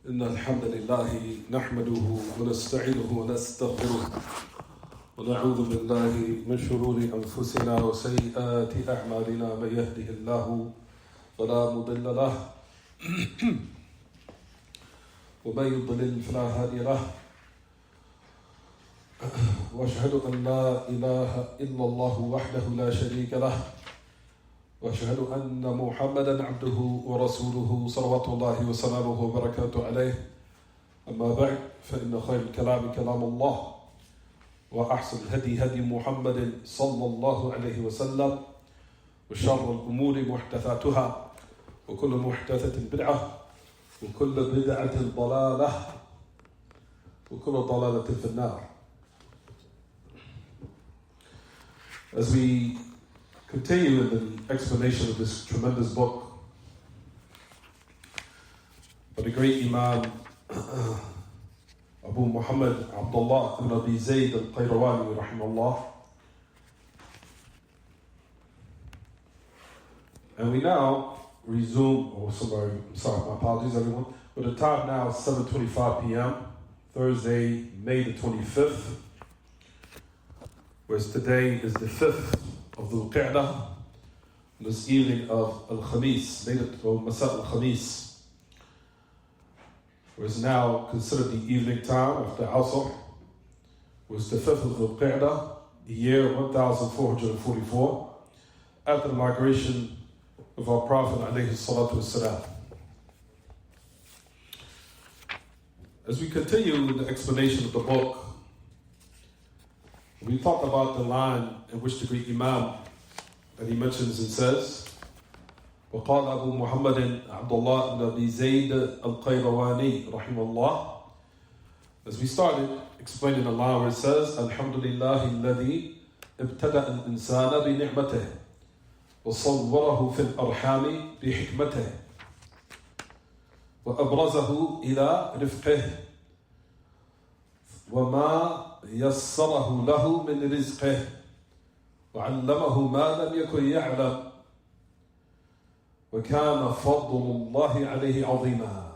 إن الحمد لله نحمده ونستعينه ونستغفره ونعوذ بالله من شرور أنفسنا وسيئات أعمالنا من يهده الله فلا مضل له ومن يضلل فلا هادي له وأشهد أن لا إله إلا الله وحده لا شريك له وأشهد أن محمدا عبده ورسوله صلوات الله وسلامه وبركاته عليه. أما بعد فإن خير الكلام كلام الله وأحسن الهدي هدي محمد صلى الله عليه وسلم وشر الأمور محدثاتها وكل محدثة بدعة وكل بدعة ضلالة وكل ضلالة في النار. As we continue in the explanation of this tremendous book by the great Imam Abu Muhammad Abdullah Ibn Abee Zayd al-Qayrawani rahimahullah. And we now resume, my apologies everyone, but the time now is 7:25 p.m. Thursday, May the 25th, whereas today is the 5th of the Qa'dah, this evening of Al-Khamis, Masa Al-Khamis, was now considered the evening time after Asr, was the 5th of the Qa'dah, the year 1444, after the migration of our Prophet alayhi salatu wassalam. As we continue with the explanation of the book, we talked about the line in which the great Imam that he mentions and says, وقال أبو محمد عبد الله بن أبي زيد al-Qayrawani rahimahullah. As we started explaining the line where it says, الحمد لله الذي ابتدأ الإنسان بنعمته وصوره في الأرحام بحكمته وأبرزه إلى رفقه وما يسره له من رزقه وعلمه ما لم يكن يعلم وكان فضل الله عليه عظيما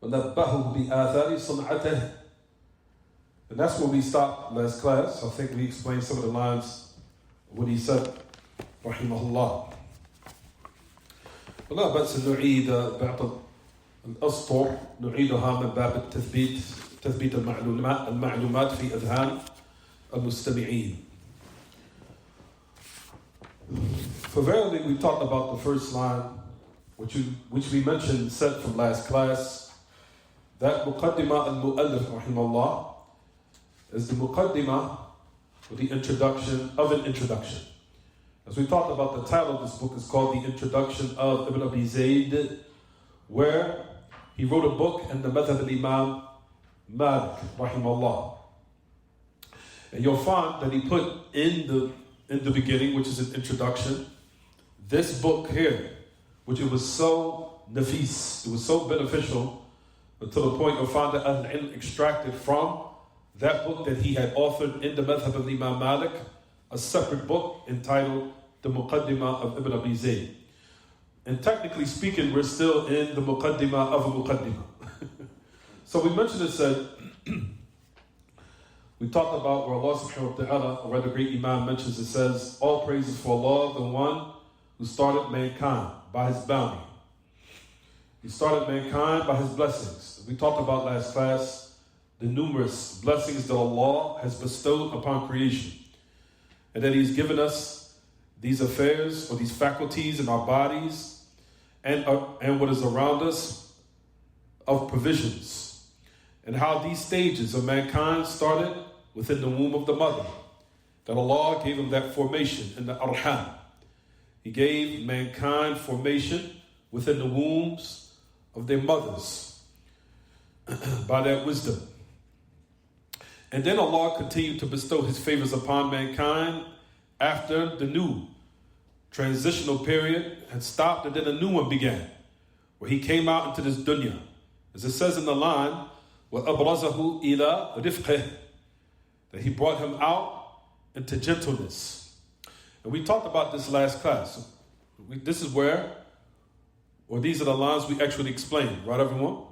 ونبهه بآثار صنعته. And that's where we stopped last class. I think we explained some of the lines of what he said رحمه الله. ولا بأس أن نعيد بعض الأسطر نعيدها من باب تثبيت المعلومات في أذهان المستمعين. For verily, we talked about the first line, which we mentioned, said from last class, that muqaddimah al-mu'allif rahimahullah is the muqaddimah, or the introduction of an introduction. As we talked about, the title of this book is called The Introduction of Ibn Abee Zayd, where he wrote a book in the Madhab al-Imam Malik rahimahullah. And you'll find that he put in the beginning, which is an introduction, this book here, which it was so nafis, it was so beneficial, to the point you'll find that al-ilm extracted from that book that he had authored in the Madhab of Imam Malik, a separate book entitled The Muqaddimah of Ibn Abee Zayd. And technically speaking, we're still in the Muqaddimah of a Muqaddimah. So we mentioned it said, we talked about where Allah subhanahu wa ta'ala, or where the great Imam mentions it says, all praises for Allah, the one who started mankind by his bounty. He started mankind by his blessings. We talked about last class the numerous blessings that Allah has bestowed upon creation. And that He's given us these affairs or these faculties in our bodies and what is around us of provisions. And how these stages of mankind started within the womb of the mother. That Allah gave them that formation in the arham. He gave mankind formation within the wombs of their mothers by that wisdom. And then Allah continued to bestow His favors upon mankind after the new transitional period had stopped, and then a new one began, where He came out into this dunya. As it says in the line, وَأَبْرَزَهُ إِلَىٰ رِفْقِهِ, that He brought him out into gentleness. And we talked about this last class. This is where, or these are the lines we actually explained, right everyone?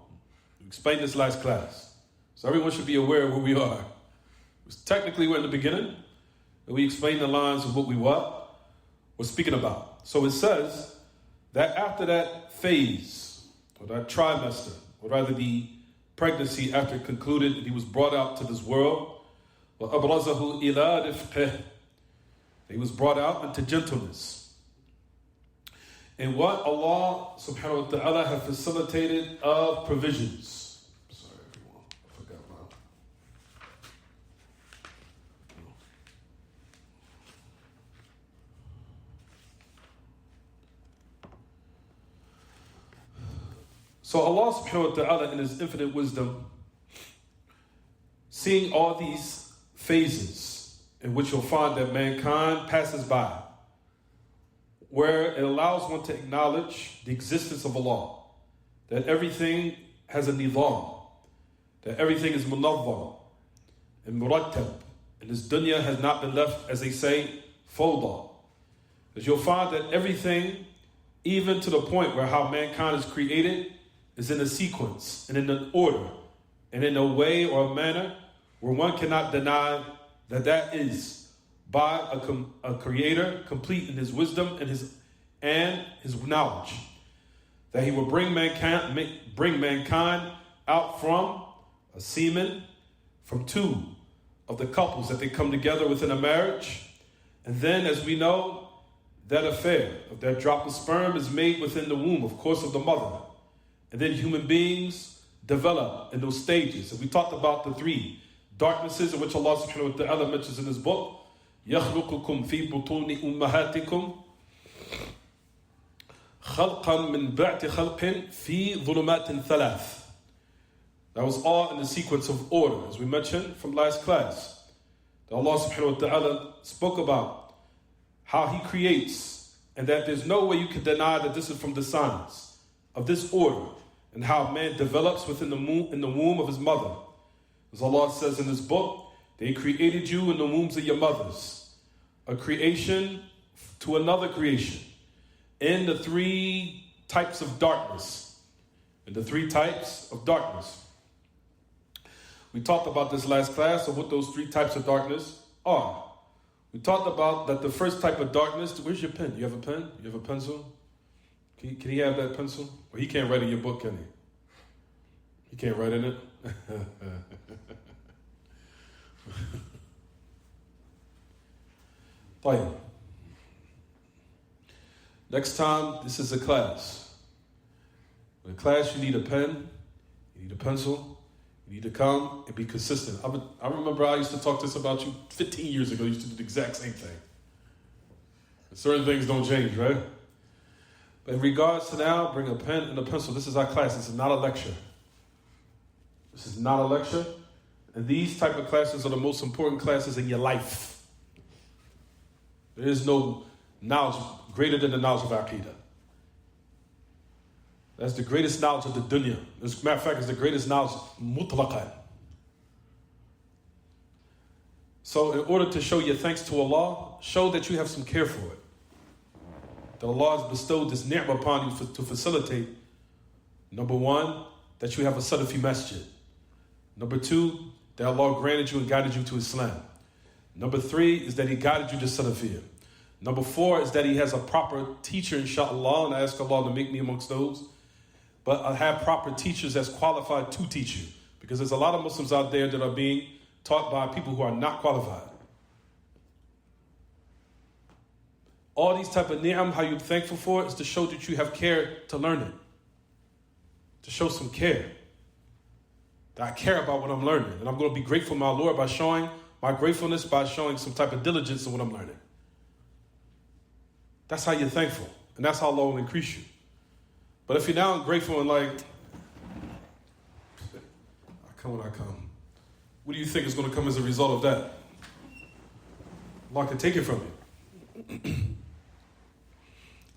We explained this last class. So everyone should be aware of where we are. Technically, we're in the beginning, and we explain the lines of what we're speaking about. So it says that after that phase, or that trimester, or rather the pregnancy after it concluded, and he was brought out to this world, وَأَبْرَزَهُ إِلَىٰ رِفْقِهِ, he was brought out into gentleness. And what Allah subhanahu wa ta'ala had facilitated of provisions. Sorry everyone, I forgot my... So Allah subhanahu wa ta'ala in His infinite wisdom, seeing all these phases in which you'll find that mankind passes by, where it allows one to acknowledge the existence of Allah, that everything has a nizam, that everything is munawwar and murattab, and this dunya has not been left, as they say, fawda. Because you'll find that everything, even to the point where how mankind is created, is in a sequence and in an order and in a way or a manner where one cannot deny that that is by a creator complete in his wisdom and his knowledge, that he will bring mankind out from a semen, from two of the couples that they come together within a marriage, and then, as we know, that affair of that drop of sperm is made within the womb, of course, of the mother. And then human beings develop in those stages. And we talked about the three darknesses in which Allah subhanahu wa ta'ala mentions in His book. يَخْلُقُكُمْ فِي بُطُونِ أُمَّهَاتِكُمْ خَلْقًا مِنْ بَعْدِ خَلْقٍ فِي ظُلُمَاتٍ ثَلَاثٍ. That was all in the sequence of order, as we mentioned from last class. That Allah subhanahu wa ta'ala spoke about how He creates, and that there's no way you can deny that this is from the signs of this order, and how man develops within in the womb of his mother. As Allah says in His book, they created you in the wombs of your mothers, a creation to another creation, in the three types of darkness. In the three types of darkness. We talked about this last class of what those three types of darkness are. We talked about that the first type of darkness, where's your pen? You have a pen? You have a pencil? Can he have that pencil? Well, he can't write in your book, can he? He can't write in it? Fine. Next time, this is a class. In a class, you need a pen, you need a pencil, you need to come and be consistent. I remember I used to talk this about you 15 years ago. You used to do the exact same thing. Certain things don't change, right? But in regards to now, bring a pen and a pencil. This is our class. This is not a lecture. This is not a lecture. And these type of classes are the most important classes in your life. There is no knowledge greater than the knowledge of Aqidah. That's the greatest knowledge of the dunya. As a matter of fact, it's the greatest knowledge mutlaqan. So in order to show your thanks to Allah, show that you have some care for it. That Allah has bestowed this ni'mah upon you to facilitate. Number one, that you have a Salafi masjid. Number two, that Allah granted you and guided you to Islam. Number three is that He guided you to Salafiyah. Number four is that He has a proper teacher, inshallah, and I ask Allah to make me amongst those. But I have proper teachers that's qualified to teach you. Because there's a lot of Muslims out there that are being taught by people who are not qualified. All these type of ni'am, how you're thankful for it, is to show that you have care to learn it. To show some care. That I care about what I'm learning. And I'm going to be grateful to my Lord by showing my gratefulness, by showing some type of diligence in what I'm learning. That's how you're thankful. And that's how Allah will increase you. But if you're now ungrateful and like, I come when I come, what do you think is going to come as a result of that? Allah can take it from you.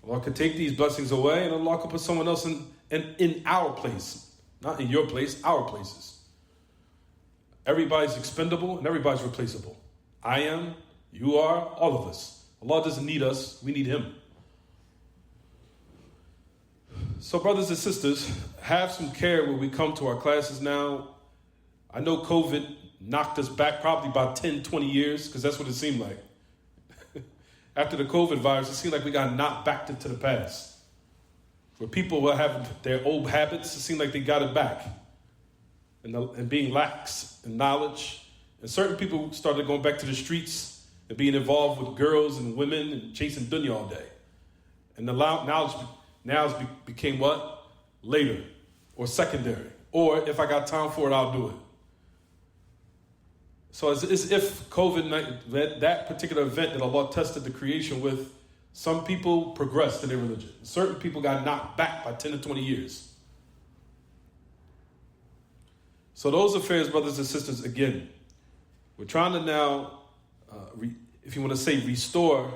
Allah can take these blessings away, and Allah can put someone else in our place. Not in your place, our places. Everybody's expendable and everybody's replaceable. I am, you are, all of us. Allah doesn't need us, we need Him. So brothers and sisters, have some care when we come to our classes now. I know COVID knocked us back probably about 10, 20 years, because that's what it seemed like. After the COVID virus, it seemed like we got knocked back into the past. Where people were having their old habits, it seemed like they got it back. And being lax in knowledge. And certain people started going back to the streets and being involved with girls and women and chasing dunya all day. And the knowledge now became what? Later. Or secondary. Or if I got time for it, I'll do it. So it's as if COVID, that particular event that Allah tested the creation with, some people progressed in their religion. Certain people got knocked back by 10 to 20 years. So those affairs, brothers and sisters, again, we're trying to now, if you want to say restore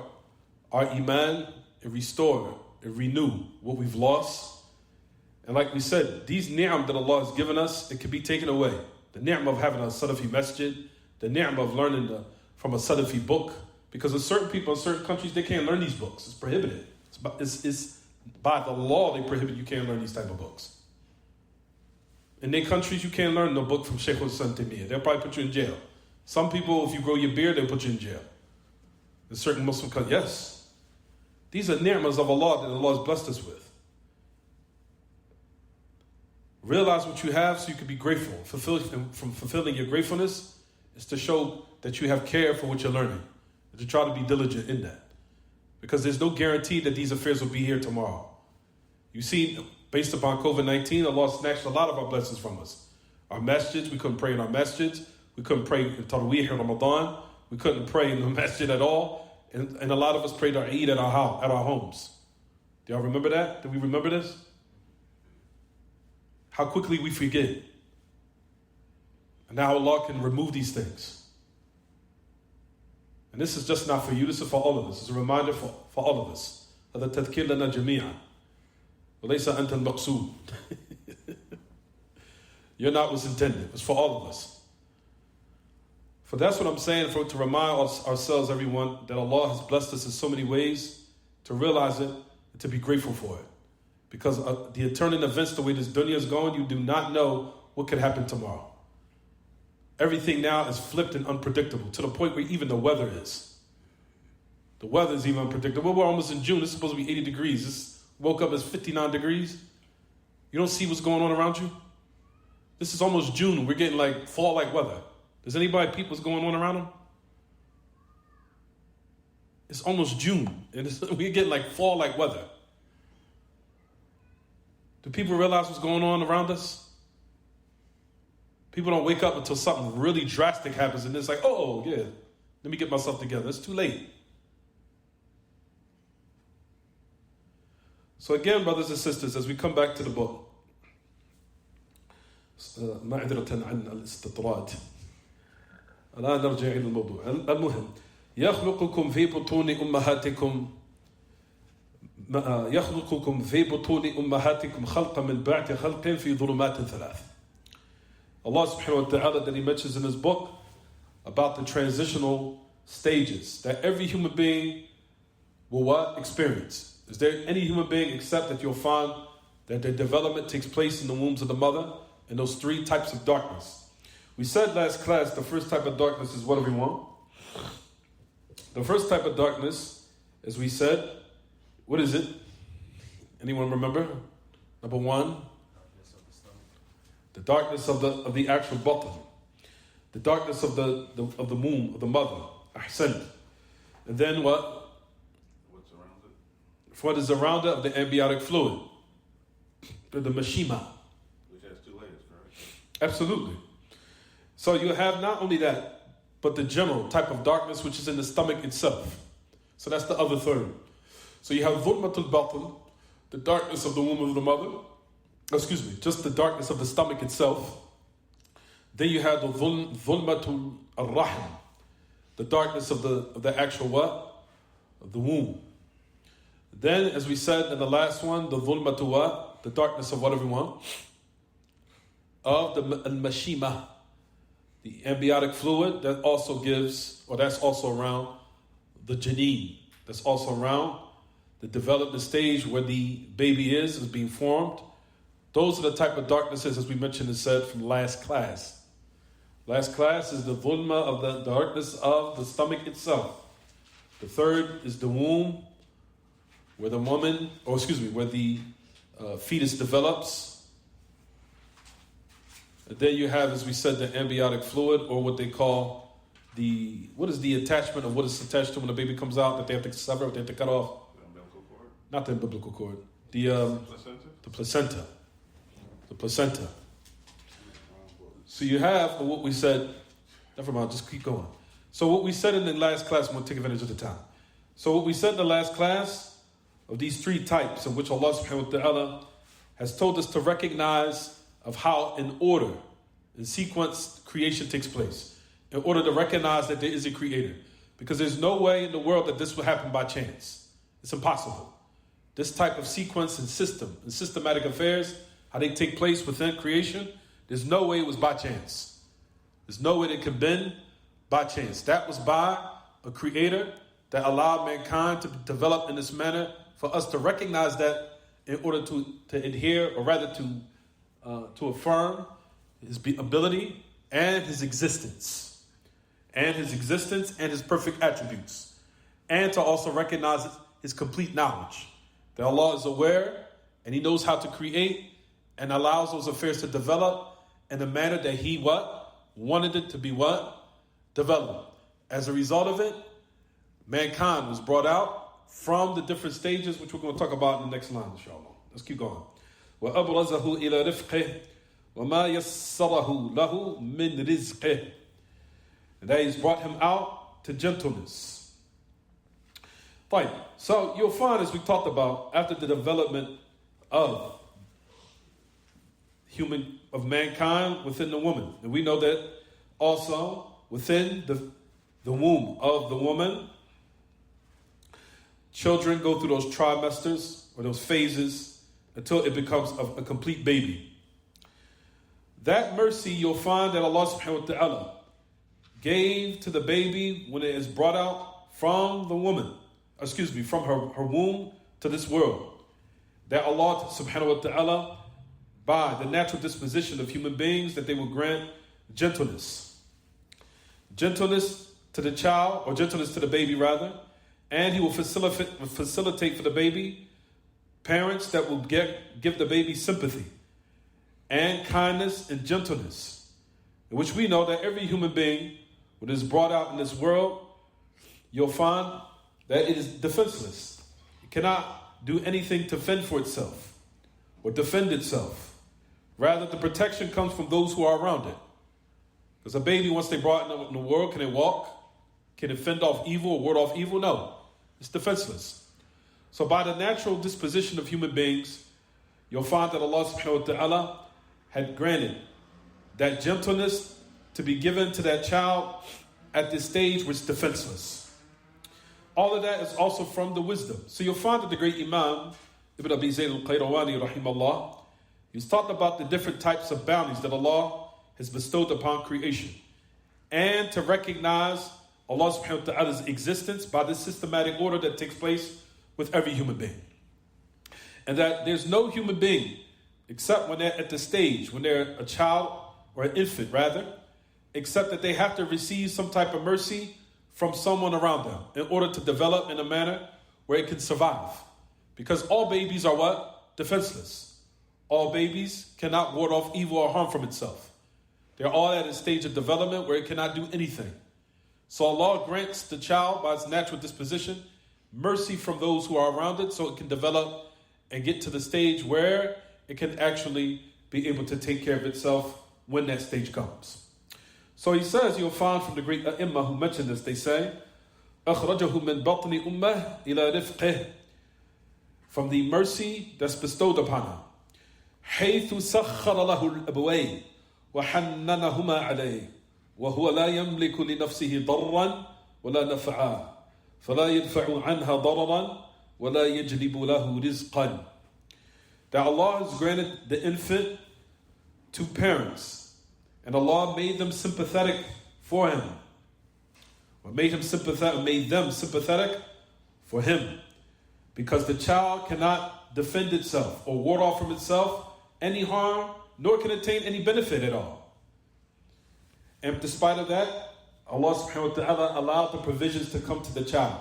our iman and restore and renew what we've lost. And like we said, these ni'am that Allah has given us, it can be taken away. The ni'am of having a Salafi masjid, the ni'am of learning from a Salafi book. Because there's certain people in certain countries, they can't learn these books. It's prohibited. It's by the law they prohibit you can't learn these type of books. In their countries, you can't learn no book from Shaykh al-Islam Taymiyyah. They'll probably put you in jail. Some people, if you grow your beard, they'll put you in jail. In certain Muslim countries, yes. These are ni'mas of Allah that Allah has blessed us with. Realize what you have so you can be grateful. From fulfilling your gratefulness is to show that you have care for what you're learning. And to try to be diligent in that. Because there's no guarantee that these affairs will be here tomorrow. You see, based upon COVID-19, Allah snatched a lot of our blessings from us. Our masjids, we couldn't pray in our masjids. We couldn't pray in Taraweeh in Ramadan. We couldn't pray in the masjid at all. And a lot of us prayed our Eid at our homes. Do y'all remember that? Do we remember this? How quickly we forget. And now Allah can remove these things. And this is just not for you, this is for all of us. It's a reminder for all of us. هذا تذكير لنا جميعا وليس أنت المقصود. You're not what's intended. It's for all of us. For that's what I'm saying, to remind ourselves, everyone, that Allah has blessed us in so many ways, to realize it and to be grateful for it. Because the eternal events, the way this dunya is going, you do not know what could happen tomorrow. Everything now is flipped and unpredictable, to the point where even the weather is. The weather is even unpredictable. We're almost in June. It's supposed to be 80 degrees. This woke up as 59 degrees. You don't see what's going on around you? This is almost June. We're getting like fall-like weather. Does anybody peep what's going on around them? It's almost June, and we're getting like fall-like weather. Do people realize what's going on around us? People don't wake up until something really drastic happens, and it's like, oh, yeah, let me get myself together. It's too late. So again, brothers and sisters, as we come back to the book, معذرة عن الاستطراد. الآن نرجع إلى الموضوع. المهم يخلقكم في بطون أمهاتكم خلقا من بعد خلق في ظلمات ثلاث. Allah subhanahu wa ta'ala, that he mentions in his book about the transitional stages that every human being will experience. Is there any human being except that you'll find that their development takes place in the wombs of the mother in those three types of darkness? We said last class the first type of darkness is what, everyone? The first type of darkness, as we said, what is it? Anyone remember? Number one, the darkness of the actual bottom, the darkness of the womb of the mother. Ahsan. And then what? What's around it? What is around it of the amniotic fluid, the mashima. Which has two layers, correct? Absolutely. So you have not only that, but the general type of darkness which is in the stomach itself. So that's the other third. So you have dhulmatul batin, the darkness of the womb of the mother. Excuse me, just the darkness of the stomach itself. Then you have the dhulmatul ar-rahm, the darkness of the actual what? Of the womb. Then, as we said in the last one, the dhulmatul what? The darkness of what, everyone? Of the al-mashima, the amniotic fluid that also gives, or that's also around the janeen, that's also around the development stage where the baby is being formed. Those are the type of darknesses, as we mentioned and said from last class. Last class is the dhulma of the darkness of the stomach itself. The third is the womb, where the where the fetus develops. And then you have, as we said, the amniotic fluid, or what they call what is the attachment of what is attached to when a baby comes out that they have to sever, they have to cut off? The umbilical cord? Not the umbilical cord. Placenta? The placenta. The placenta. So you have what we said. Never mind, just keep going. So what we said in the last class, I'm going to take advantage of the time. So what we said in the last class of these three types of which Allah subhanahu wa ta'ala has told us to recognize of how in order, in sequence, creation takes place. In order to recognize that there is a creator. Because there's no way in the world that this will happen by chance. It's impossible. This type of sequence and system and systematic affairs, how they take place within creation, there's no way it was by chance. There's no way it could have been by chance. That was by a creator that allowed mankind to develop in this manner for us to recognize that in order to adhere, or rather to affirm his ability and his existence. And his existence and his perfect attributes. And to also recognize his complete knowledge. That Allah is aware and he knows how to create and allows those affairs to develop in the manner that he wanted it to be developed. As a result of it, mankind was brought out from the different stages, which we're going to talk about in the next line, inshallah. Let's keep going. وَأَبْرَزَهُ إِلَى رِفْقِهِ وَمَا يَسَّرَهُ لَهُ مِنْ رِزْقِهِ. And that he's brought him out to gentleness. Fine. So you'll find, as we talked about, after the development of mankind within the woman. And we know that also within the womb of the woman, children go through those trimesters or those phases until it becomes a complete baby. That mercy you'll find that Allah subhanahu wa ta'ala gave to the baby when it is brought out from the woman, from her womb to this world. That Allah subhanahu wa ta'ala, by the natural disposition of human beings, that they will grant gentleness. Gentleness to the child, or gentleness to the baby rather, and he will facilitate for the baby parents that will give the baby sympathy and kindness and gentleness, in which we know that every human being when it is brought out in this world, you'll find that it is defenseless. It cannot do anything to fend for itself or defend itself. Rather, the protection comes from those who are around it. Because a baby, once they brought it in the world, can it walk? Can it fend off evil or ward off evil? No. It's defenseless. So by the natural disposition of human beings, you'll find that Allah subhanahu wa ta'ala had granted that gentleness to be given to that child at this stage which is defenseless. All of that is also from the wisdom. So you'll find that the great Imam, Ibn Abee Zayd al-Qayrawani, rahimahullah, he's talked about the different types of bounties that Allah has bestowed upon creation. And to recognize Allah subhanahu wa ta'ala's existence by this systematic order that takes place with every human being. And that there's no human being, except when they're at the stage, when they're a child, or an infant rather, except that they have to receive some type of mercy from someone around them in order to develop in a manner where it can survive. Because all babies are what? Defenseless. All babies cannot ward off evil or harm from itself. They're all at a stage of development where it cannot do anything. So Allah grants the child, by its natural disposition, mercy from those who are around it so it can develop and get to the stage where it can actually be able to take care of itself when that stage comes. So he says, you'll find from the great A'imma who mentioned this, they say, أَخْرَجَهُ مِنْ بَطْنِ أُمَّهِ إِلَى رِفْقِهِ, from the mercy that's bestowed upon him. حَيْثُ سَخَّرَ لَهُ الْأَبْوَيْنِ وَحَنَّنَهُمَا عَلَيْهِ وَهُوَ لَا يَمْلِكُ لِنَفْسِهِ ضَرًّا وَلَا نَفْعًا فَلَا يَدْفَعُ عَنْهَا ضَرَرًا وَلَا يَجْلِبُ لَهُ رِزْقًا. That Allah has granted the infant to parents, and Allah made them sympathetic for him, or made them sympathetic for him. Because the child cannot defend itself or ward off from itself any harm, nor can attain any benefit at all. And despite of that, Allah subhanahu wa ta'ala allowed the provisions to come to the child.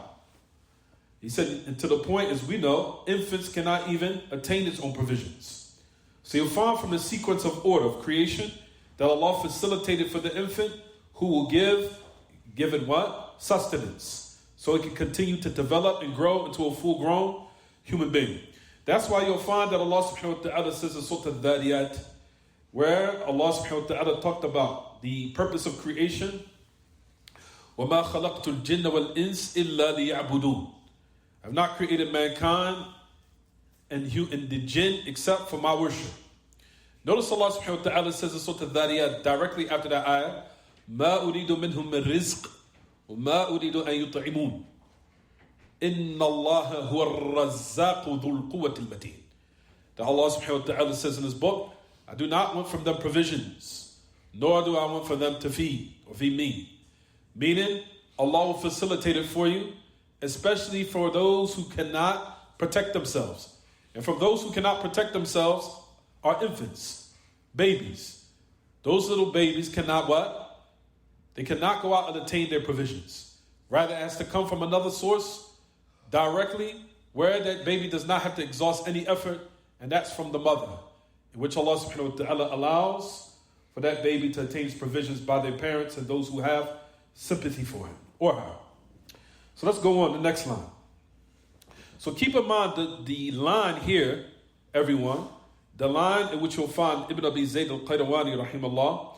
He said, and to the point, as we know, infants cannot even attain its own provisions. So you'll find from the sequence of order of creation that Allah facilitated for the infant who will give it what? Sustenance. So it can continue to develop and grow into a full-grown human being. That's why you'll find that Allah subhanahu wa ta'ala says in Surah Al-Dhariyat, where Allah subhanahu wa ta'ala talked about the purpose of creation, وَمَا خَلَقْتُ الْجِنَّ وَالْإِنسِ إِلَّا لِيَعْبُدُونَ. I have not created mankind and the jinn except for my worship. Notice Allah subhanahu wa ta'ala says in Surah Al-Dhariyat, directly after that ayah, مَا أُرِيدُ مِنْهُم مِّن رِزْقٍ وَمَا أُرِيدُ أَن يُطْعِمُونَ إِنَّ اللَّهَ هُوَ الرَّزَّاقُ ذُو الْقُوَّةِ الْمَتِينَ. That Allah subhanahu wa ta'ala says in His book, I do not want from them provisions, nor do I want for them to feed or feed me. Meaning, Allah will facilitate it for you, especially for those who cannot protect themselves. And from those who cannot protect themselves are infants, babies. Those little babies cannot what? They cannot go out and attain their provisions. Rather, it has to come from another source directly, where that baby does not have to exhaust any effort, and that's from the mother, in which Allah subhanahu wa ta'ala allows for that baby to attain his provisions by their parents and those who have sympathy for him or her. So let's go on to the next line. So keep in mind the line here, everyone, the line in which you'll find Ibn Abee Zayd al-Qayrawani rahimahullah,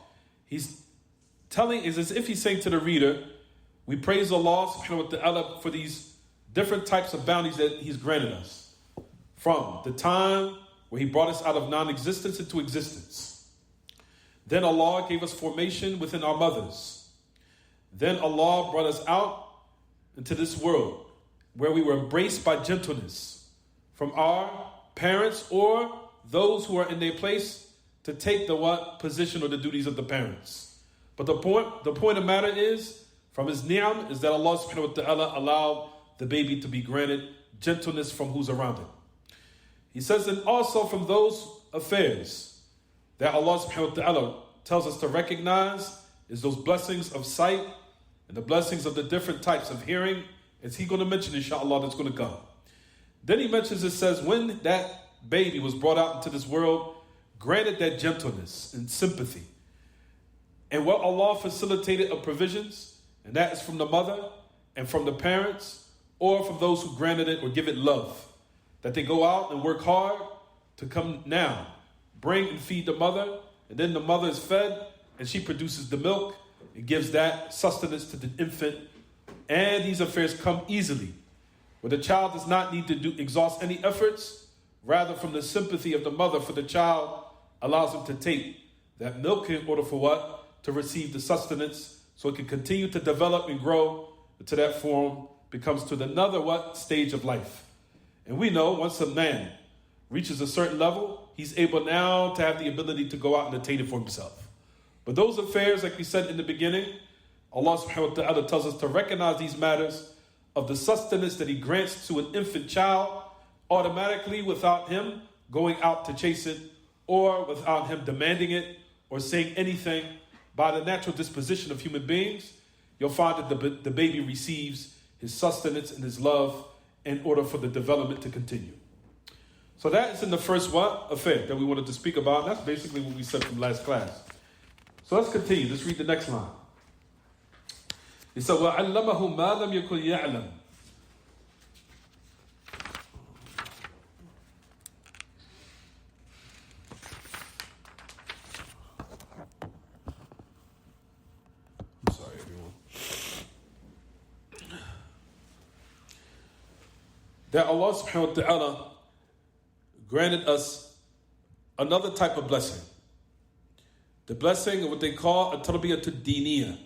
he's telling, is as if he's saying to the reader, we praise Allah subhanahu wa ta'ala for these different types of bounties that He's granted us. From the time where He brought us out of non-existence into existence. Then Allah gave us formation within our mothers. Then Allah brought us out into this world where we were embraced by gentleness from our parents or those who are in their place to take the what position or the duties of the parents. But the point of the matter is, from His ni'am, is that Allah subhanahu wa ta'ala allowed the baby to be granted gentleness from who's around him. He says, and also from those affairs that Allah subhanahu wa ta'ala tells us to recognize is those blessings of sight and the blessings of the different types of hearing, as He's going to mention inshallah that's going to come. Then He mentions, it says, when that baby was brought out into this world, granted that gentleness and sympathy. And what Allah facilitated of provisions, and that is from the mother and from the parents, or from those who granted it or give it love. That they go out and work hard to come now, bring and feed the mother, and then the mother is fed, and she produces the milk, and gives that sustenance to the infant. And these affairs come easily, where the child does not need to exhaust any efforts, rather from the sympathy of the mother for the child allows him to take that milk in order for what? To receive the sustenance, so it can continue to develop and grow to that form, becomes to another what? Stage of life. And we know once a man reaches a certain level, he's able now to have the ability to go out and attain it for himself. But those affairs, like we said in the beginning, Allah subhanahu wa ta'ala tells us to recognize these matters of the sustenance that He grants to an infant child automatically without him going out to chase it or without him demanding it or saying anything. By the natural disposition of human beings, you'll find that the baby receives his sustenance and his love in order for the development to continue. So that is in the first what? Affair that we wanted to speak about. And that's basically what we said from last class. So let's continue. Let's read the next line. He said, وَعَلَّمَهُ مَا لَمْ يَكُنْ يَعْلَمُ. I'm sorry, everyone. That Allah subhanahu wa ta'ala granted us another type of blessing. The blessing of what they call a tarbiyatu diniyah,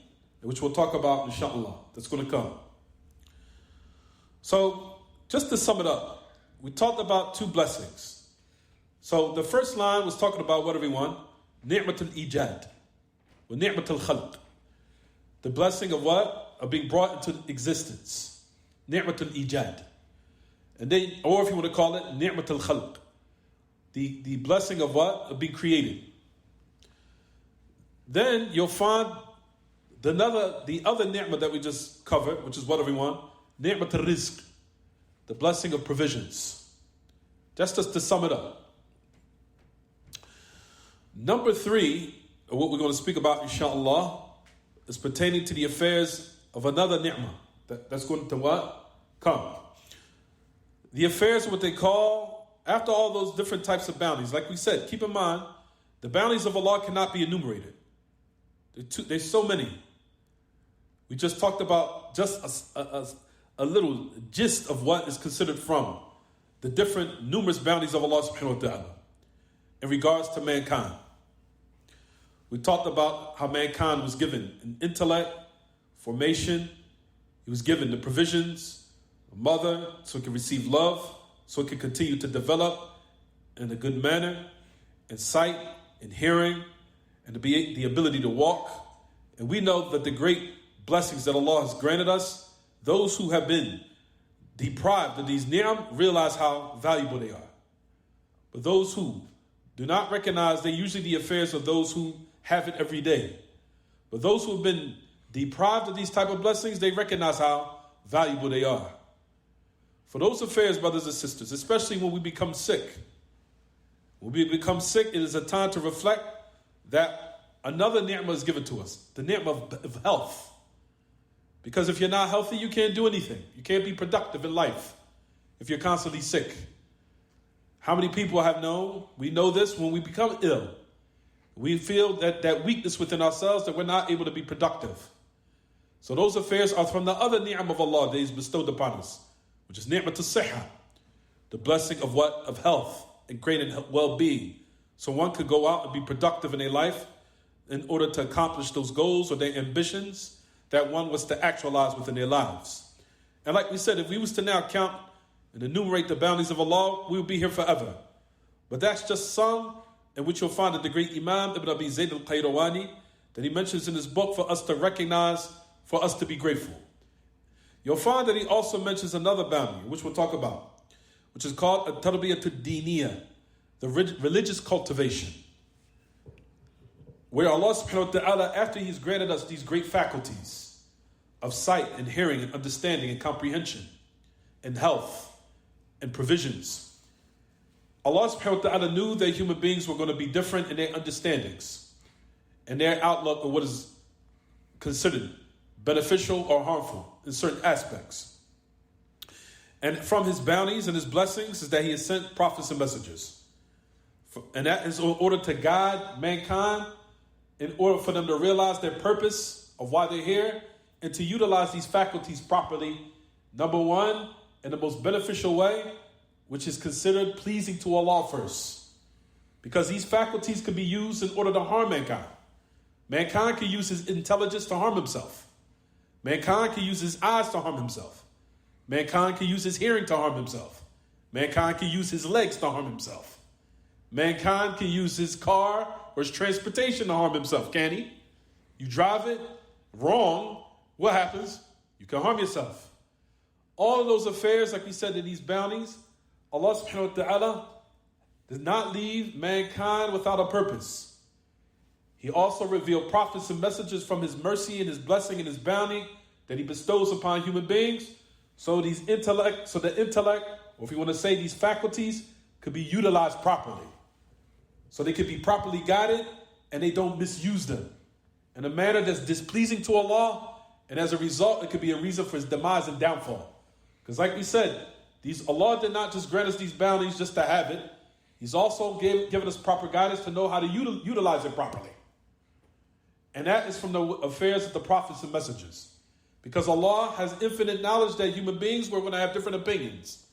which we'll talk about inshallah. That's going to come. So, just to sum it up, we talked about two blessings. So, the first line was talking about what, everyone? Ni'mat al-ijad. Wa ni'mat al-khalq. The blessing of what? Of being brought into existence. Ni'mat al-ijad. And then, or if you want to call it ni'mat al-khalq, the blessing of what? Of being created. Then you'll find the other ni'mah that we just covered, which is what, everyone? Ni'mat al-rizq, the blessing of provisions. Just to sum it up. Number 3, what we're going to speak about, inshallah, is pertaining to the affairs of another ni'mah that's going to what? Come. The affairs of what they call, after all those different types of bounties, like we said, keep in mind, the bounties of Allah cannot be enumerated. There's so many. We just talked about just a little gist of what is considered from the different numerous bounties of Allah subhanahu wa ta'ala in regards to mankind. We talked about how mankind was given an intellect, formation. He was given the provisions, a mother, so it could receive love, so it could continue to develop in a good manner, and sight, and hearing, and to be the ability to walk. And we know that the great blessings that Allah has granted us, those who have been deprived of these ni'am realize how valuable they are. But those who do not recognize, they're usually the affairs of those who have it every day. But those who have been deprived of these type of blessings, they recognize how valuable they are. For those affairs, brothers and sisters, especially when we become sick, when we become sick, it is a time to reflect that another ni'mah is given to us, the ni'mah of health. Because if you're not healthy, you can't do anything. You can't be productive in life if you're constantly sick. How many people have known? We know this when we become ill. We feel that weakness within ourselves that we're not able to be productive. So those affairs are from the other ni'am of Allah that He's bestowed upon us, which is ni'mat al-sihha, the blessing of what? Of health and great well-being. So one could go out and be productive in their life in order to accomplish those goals or their ambitions that one was to actualize within their lives. And like we said, if we was to now count and enumerate the bounties of Allah, we would be here forever. But that's just some in which you'll find that the great Imam Ibn Abee Zayd al-Qayrawani, that he mentions in his book for us to recognize, for us to be grateful. You'll find that he also mentions another bounty, which we'll talk about, which is called at-tarbiyatu ad-diniyya, the religious cultivation, where Allah subhanahu wa ta'ala, after He's granted us these great faculties of sight and hearing and understanding and comprehension and health and provisions, Allah subhanahu wa ta'ala knew that human beings were going to be different in their understandings and their outlook on what is considered beneficial or harmful in certain aspects. And from His bounties and His blessings is that He has sent prophets and messengers. And that is in order to guide mankind, in order for them to realize their purpose of why they're here and to utilize these faculties properly. Number one, in the most beneficial way, which is considered pleasing to Allah first. Because these faculties can be used in order to harm mankind. Mankind can use his intelligence to harm himself. Mankind can use his eyes to harm himself. Mankind can use his hearing to harm himself. Mankind can use his legs to harm himself. Mankind can use his car or his transportation to harm himself, can he? You drive it wrong, what happens? You can harm yourself. All of those affairs, like we said in these bounties, Allah subhanahu wa ta'ala does not leave mankind without a purpose. He also revealed prophets and messengers from His mercy and His blessing and His bounty that He bestows upon human beings, so the intellect, or if you want to say these faculties, could be utilized properly. So they could be properly guided and they don't misuse them in a manner that's displeasing to Allah, and as a result, it could be a reason for His demise and downfall. Because like we said, Allah did not just grant us these bounties just to have it. He's also given us proper guidance to know how to utilize it properly. And that is from the affairs of the prophets and messengers. Because Allah has infinite knowledge that human beings were going to have different opinions,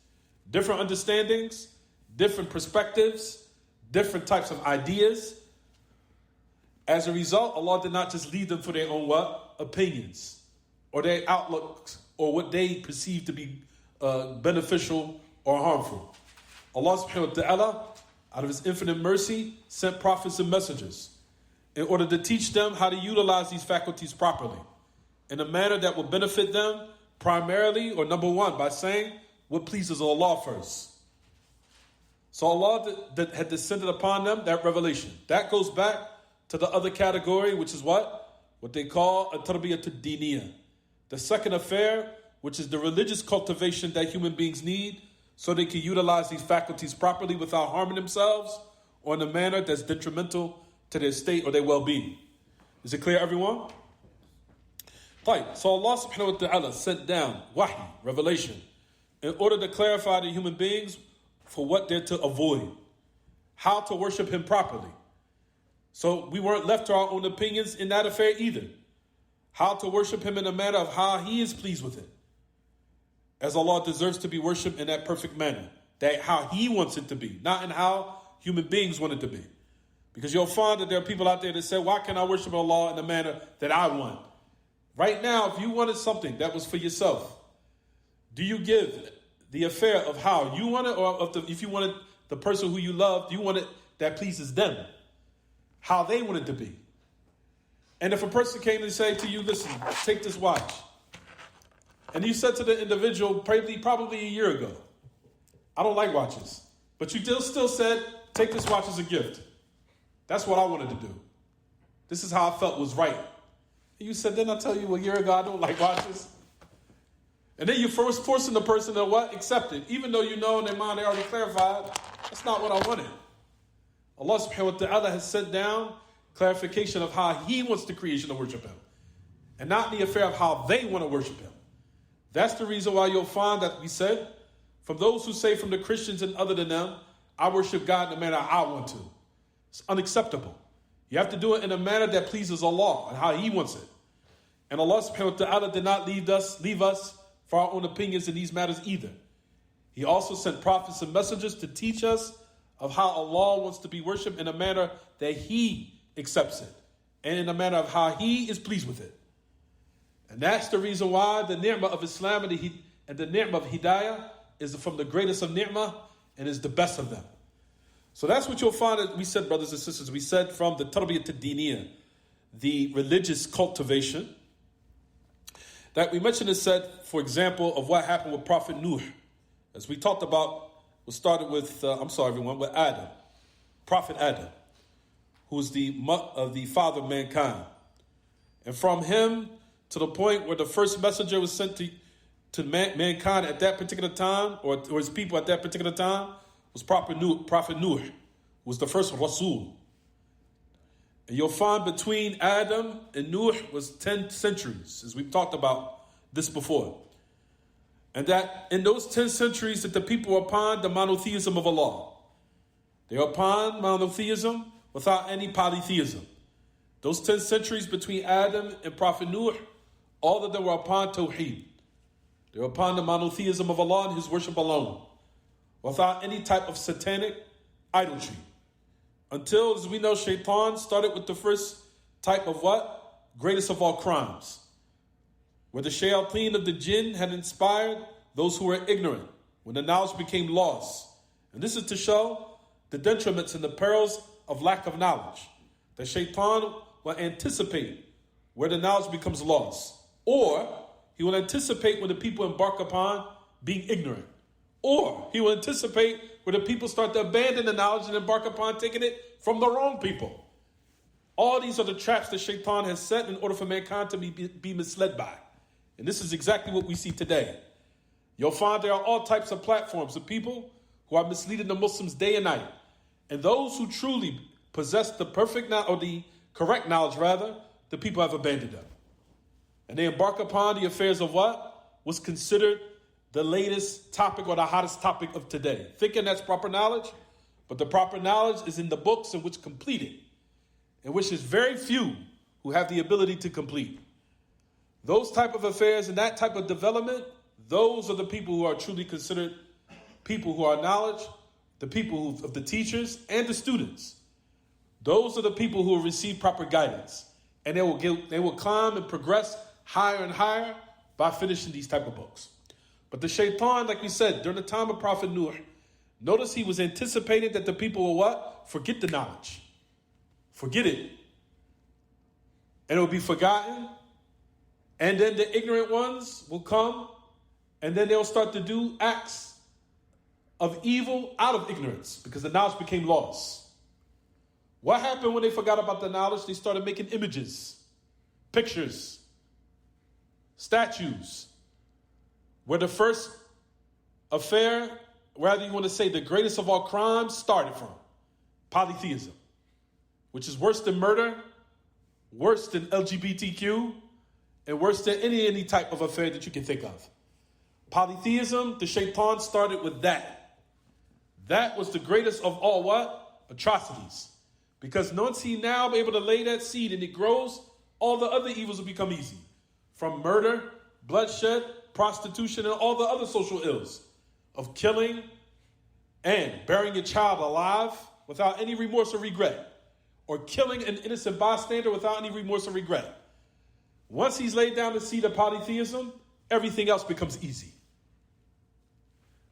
different understandings, different perspectives, different types of ideas. As a result, Allah did not just leave them for their own what? Opinions, or their outlooks, or what they perceive to be beneficial or harmful. Allah subhanahu wa ta'ala, out of His infinite mercy, sent prophets and messengers in order to teach them how to utilize these faculties properly in a manner that will benefit them primarily, or number one, by saying what pleases Allah first. So Allah that had descended upon them, that revelation. That goes back to the other category, which is what? What they call a tarbiyat ad-diniyah. The second affair, which is the religious cultivation that human beings need so they can utilize these faculties properly without harming themselves or in a manner that's detrimental to their state or their well-being. Is it clear, everyone? Right. So Allah subhanahu wa ta'ala sent down wahy, revelation, in order to clarify to human beings for what they're to avoid, how to worship Him properly. So we weren't left to our own opinions in that affair either. How to worship Him in a manner of how He is pleased with it, as Allah deserves to be worshipped in that perfect manner, that how He wants it to be, not in how human beings want it to be. Because you'll find that there are people out there that say, why can't I worship Allah in the manner that I want? Right now, if you wanted something that was for yourself, do you give the affair of how you want it, or if you wanted the person who you love, do you want it that pleases them, how they want it to be? And if a person came and say to you, listen, take this watch, and you said to the individual probably a year ago, I don't like watches, but you still said, take this watch as a gift. That's what I wanted to do. This is how I felt was right. And you said, didn't I tell you a year ago I don't like watches? And then you're forcing the person to what? Accept it. Even though you know in their mind they already clarified, that's not what I wanted. Allah subhanahu wa ta'ala has set down clarification of how He wants the creation to worship Him, and not the affair of how they want to worship Him. That's the reason why you'll find that we said, from those who say from the Christians and other than them, I worship God in the manner I want to. It's unacceptable. You have to do it in a manner that pleases Allah and how He wants it. And Allah subhanahu wa ta'ala did not leave us for our own opinions in these matters either. He also sent prophets and messengers to teach us of how Allah wants to be worshipped in a manner that He accepts it, and in a manner of how He is pleased with it. And that's the reason why the ni'mah of Islam and the ni'mah of Hidayah is from the greatest of ni'mah and is the best of them. So that's what you'll find that we said, brothers and sisters. We said from the tarbiyat ad-diniyah, the religious cultivation, that we mentioned is said, for example, of what happened with Prophet Nuh. As we talked about, we started with, with Adam, Prophet Adam, who is the father of mankind. And from him to the point where the first messenger was sent to mankind at that particular time, or his people at that particular time, was Prophet Nuh, who was the first Rasul. And you'll find between Adam and Nuh was 10 centuries, as we've talked about this before. And that in those 10 centuries that the people were upon the monotheism of Allah. They were upon monotheism without any polytheism. Those 10 centuries between Adam and Prophet Nuh, all of them were upon Tawheed. They were upon the monotheism of Allah and His worship alone, without any type of satanic idolatry. Until, as we know, Shaitan started with the first type of what? Greatest of all crimes. Where the shayateen of the jinn had inspired those who were ignorant, when the knowledge became lost. And this is to show the detriments and the perils of lack of knowledge. The Shaitan will anticipate where the knowledge becomes lost. Or he will anticipate when the people embark upon being ignorant. Or he will anticipate where the people start to abandon the knowledge and embark upon taking it from the wrong people. All these are the traps that Shaitan has set in order for mankind to be misled by. And this is exactly what we see today. You'll find there are all types of platforms of people who are misleading the Muslims day and night. And those who truly possess the correct knowledge, the people have abandoned them. And they embark upon the affairs of what was considered the latest topic or the hottest topic of today. Thinking that's proper knowledge, but the proper knowledge is in the books in which complete it, in which is very few who have the ability to complete. Those type of affairs and that type of development, those are the people who are truly considered people who are knowledge, the people of the teachers and the students. Those are the people who will receive proper guidance. And they will climb and progress higher and higher by finishing these type of books. But the Shaitan, like we said, during the time of Prophet Nuh, notice he was anticipating that the people will what? Forget the knowledge. Forget it. And it will be forgotten. And then the ignorant ones will come, and then they'll start to do acts of evil out of ignorance because the knowledge became lost. What happened when they forgot about the knowledge? They started making images, pictures, statues. Where the first affair, rather you want to say the greatest of all crimes, started from. Polytheism, which is worse than murder, worse than LGBTQ, and worse than any type of affair that you can think of. Polytheism, the shaitan started with that. That was the greatest of all what? Atrocities. Because once he now be able to lay that seed and it grows, all the other evils will become easy. From murder, bloodshed, prostitution, and all the other social ills of killing and burying a child alive without any remorse or regret, or killing an innocent bystander without any remorse or regret. Once he's laid down the seed of polytheism, everything else becomes easy.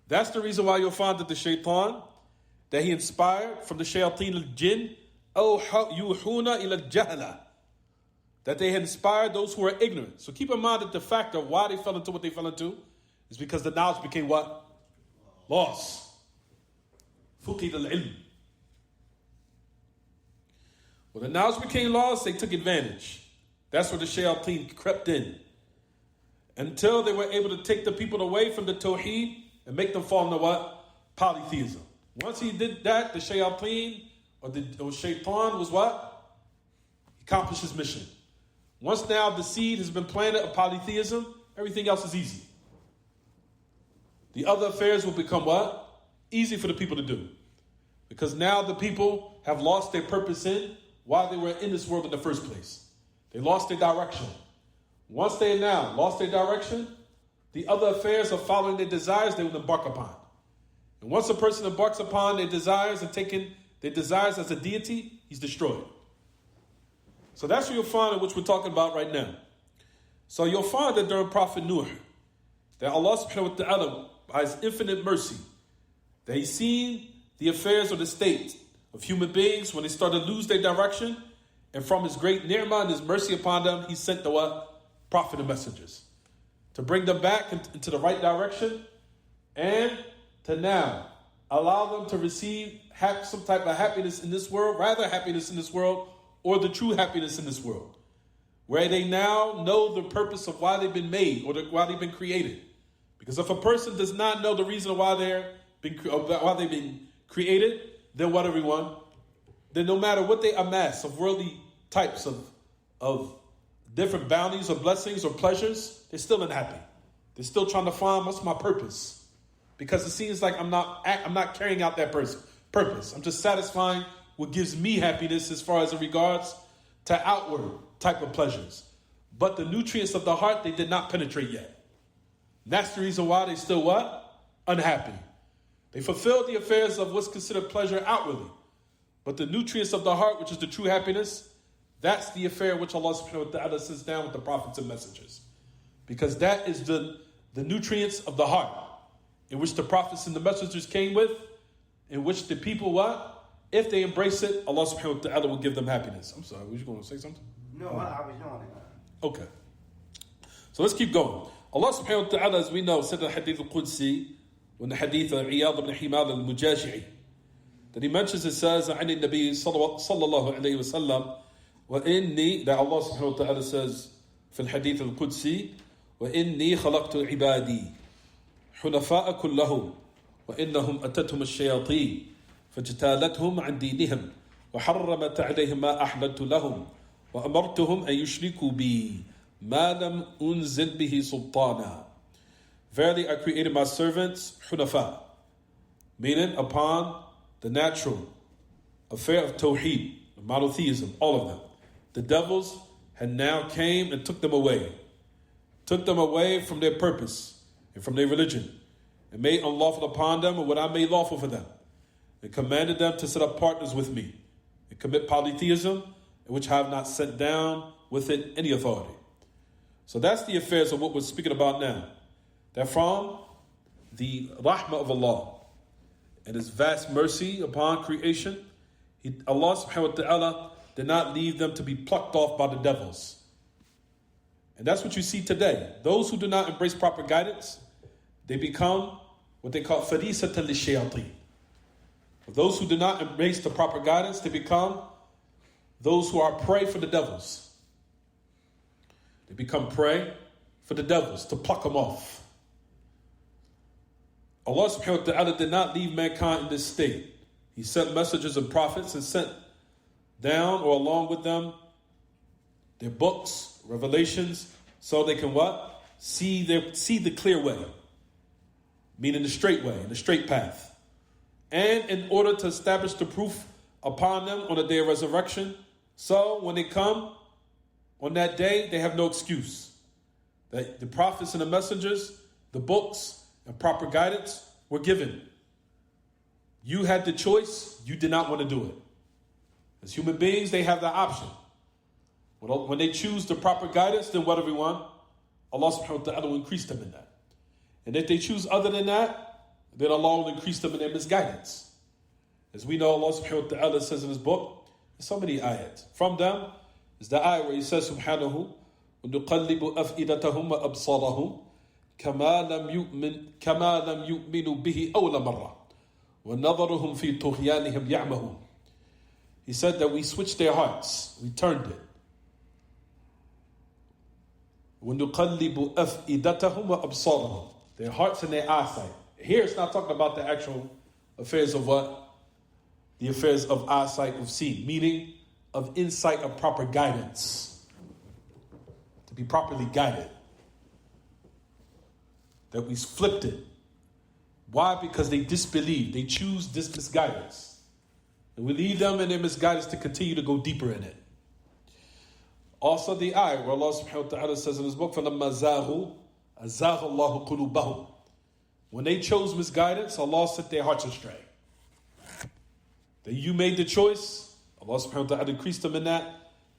That's the reason why you'll find that the shaitan, that he inspired from the shayateen al-jinn, yuhuna ila al-jahla, that they had inspired those who were ignorant. So keep in mind that the factor of why they fell into what they fell into is because the knowledge became what? Lost. Fuqid al-ilm. When the knowledge became lost, they took advantage. That's where the shayateen crept in. Until they were able to take the people away from the tawheed and make them fall into what? Polytheism. Once he did that, the shayateen or shaitan was what? He accomplished his mission. Once now the seed has been planted of polytheism, everything else is easy. The other affairs will become what? Easy for the people to do. Because now the people have lost their purpose in why they were in this world in the first place. They lost their direction. Once they now lost their direction, the other affairs of following their desires they will embark upon. And once a person embarks upon their desires and taking their desires as a deity, he's destroyed. So that's what you'll find, which we're talking about right now. So you'll find that during Prophet Nuh, that Allah subhanahu wa ta'ala, by his infinite mercy, that he's seen the affairs of the state of human beings when they start to lose their direction, and from his great ni'mah and his mercy upon them, he sent the what? Prophet and messengers to bring them back into the right direction and to now allow them to receive some type of happiness in this world, rather happiness in this world, or the true happiness in this world, where they now know the purpose of why they've been made or why they've been created. Because if a person does not know the reason why they've been created, then what, everyone? Then no matter what they amass of worldly types of different bounties or blessings or pleasures, they're still unhappy. They're still trying to find what's my purpose. Because it seems like I'm not carrying out that purpose. I'm just satisfying what gives me happiness as far as in regards to outward type of pleasures. But the nutrients of the heart, they did not penetrate yet. And that's the reason why they still what? Unhappy. They fulfilled the affairs of what's considered pleasure outwardly. But the nutrients of the heart, which is the true happiness, that's the affair which Allah subhanahu wa ta'ala sits down with the prophets and messengers. Because that is the nutrients of the heart, in which the prophets and the messengers came with, in which the people what? If they embrace it, Allah subhanahu wa ta'ala will give them happiness. I'm sorry, were you going to say something? No, I was doing it. Okay. So let's keep going. Allah subhanahu wa ta'ala, as we know, said in the hadith al-Qudsi, when the hadith of Iyad ibn Himad al-Mujashi'i, that he mentions, it says, عن النبي صلى الله عليه وسلم, وإني, that Allah subhanahu wa ta'ala says, في الحديث القدسي, وإني خلقت عبادي حنفاء كلهم وإنهم أتتهم الشياطين فاجتالتهم عن دينهم وحرمت عليهم ما أحللت لهم وأمرتهم أن يشركوا بي ما لم أنزل به سلطانا. Verily I created my servants حنفاء, meaning upon the natural affair of tawheed, monotheism, all of them. The devils had now came and took them away from their purpose and from their religion, and made unlawful upon them what I made lawful for them, and commanded them to set up partners with me, and commit polytheism, in which I have not set down with it any authority. So that's the affairs of what we're speaking about now. That from the rahmah of Allah and His vast mercy upon creation, Allah subhanahu wa ta'ala did not leave them to be plucked off by the devils. And that's what you see today. Those who do not embrace proper guidance, they become what they call farisatan lishayateen. For those who do not embrace the proper guidance, they become those who are prey for the devils. They become prey for the devils, to pluck them off. Allah subhanahu wa ta'ala did not leave mankind in this state. He sent messengers and prophets and sent down or along with them their books, revelations, so they can what? See the clear way, meaning the straight way, the straight path. And in order to establish the proof upon them on the day of resurrection, so when they come on that day, they have no excuse. That the prophets and the messengers, the books and proper guidance were given. You had the choice, you did not want to do it. As human beings, they have the option. When they choose the proper guidance, then what, everyone? Allah subhanahu wa ta'ala will increase them in that. And if they choose other than that, then Allah will increase them in their misguidance. As we know, Allah subhanahu wa ta'ala says in his book, there's so many ayat. From them is the ayat where he says, subhanahu, وَنُقَلِّبُ أَفْئِدَتَهُمْ وَأَبْصَارَهُم كَمَا لَمْ يُؤْمِنُوا بِهِ أَوْلَ مَرَّةٍ وَنَظَرُهُمْ فِي طُغْيَانِهِمْ يَعْمَهُونَ. He said that we switched their hearts, we turned it. وَنُقَلِّبُ أَفْئِدَتَهُمْ وَأَبْصَارَهُم. Their hearts and their eyesight. Here it's not talking about the actual affairs of what? The affairs of eyesight, of seeing, meaning of insight, of proper guidance. To be properly guided. That we flipped it. Why? Because they disbelieve. They choose this misguidance. And we leave them in their misguidance to continue to go deeper in it. Also the ayah where Allah subhanahu wa ta'ala says in his book, فَلَمَّا زَاغُوا أَزَاغَ اللَّهُ قُلُوبَهُمْ. When they chose misguidance, Allah set their hearts astray. That you made the choice, Allah subhanahu wa ta'ala increased them in that,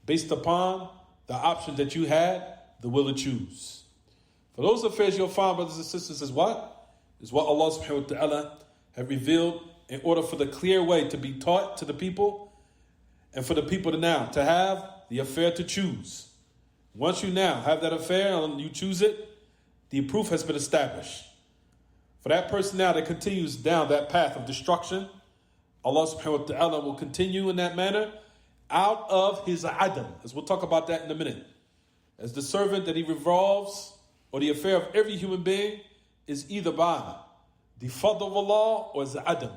based upon the option that you had, the will to choose. For those affairs you'll find, brothers and sisters, is what? Is what Allah subhanahu wa ta'ala have revealed in order for the clear way to be taught to the people, and for the people to now, to have the affair to choose. Once you now have that affair and you choose it, the proof has been established. For that person now that continues down that path of destruction, Allah subhanahu wa ta'ala will continue in that manner out of his adam. As we'll talk about that in a minute. As the servant that he revolves, or the affair of every human being, is either by the fadl of Allah or his adam.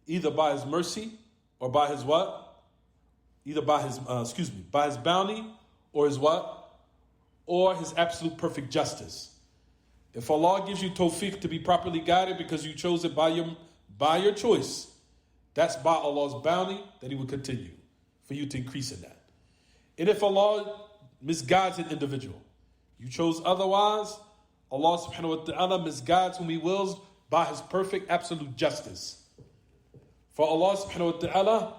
Either by his mercy or by his what? Either by his, by his bounty or his what? Or his absolute perfect justice. If Allah gives you tawfiq to be properly guided because you chose it by your choice, that's by Allah's bounty that he will continue for you to increase in that. And if Allah misguides an individual, you chose otherwise, Allah subhanahu wa ta'ala misguides whom he wills by his perfect absolute justice. For Allah subhanahu wa ta'ala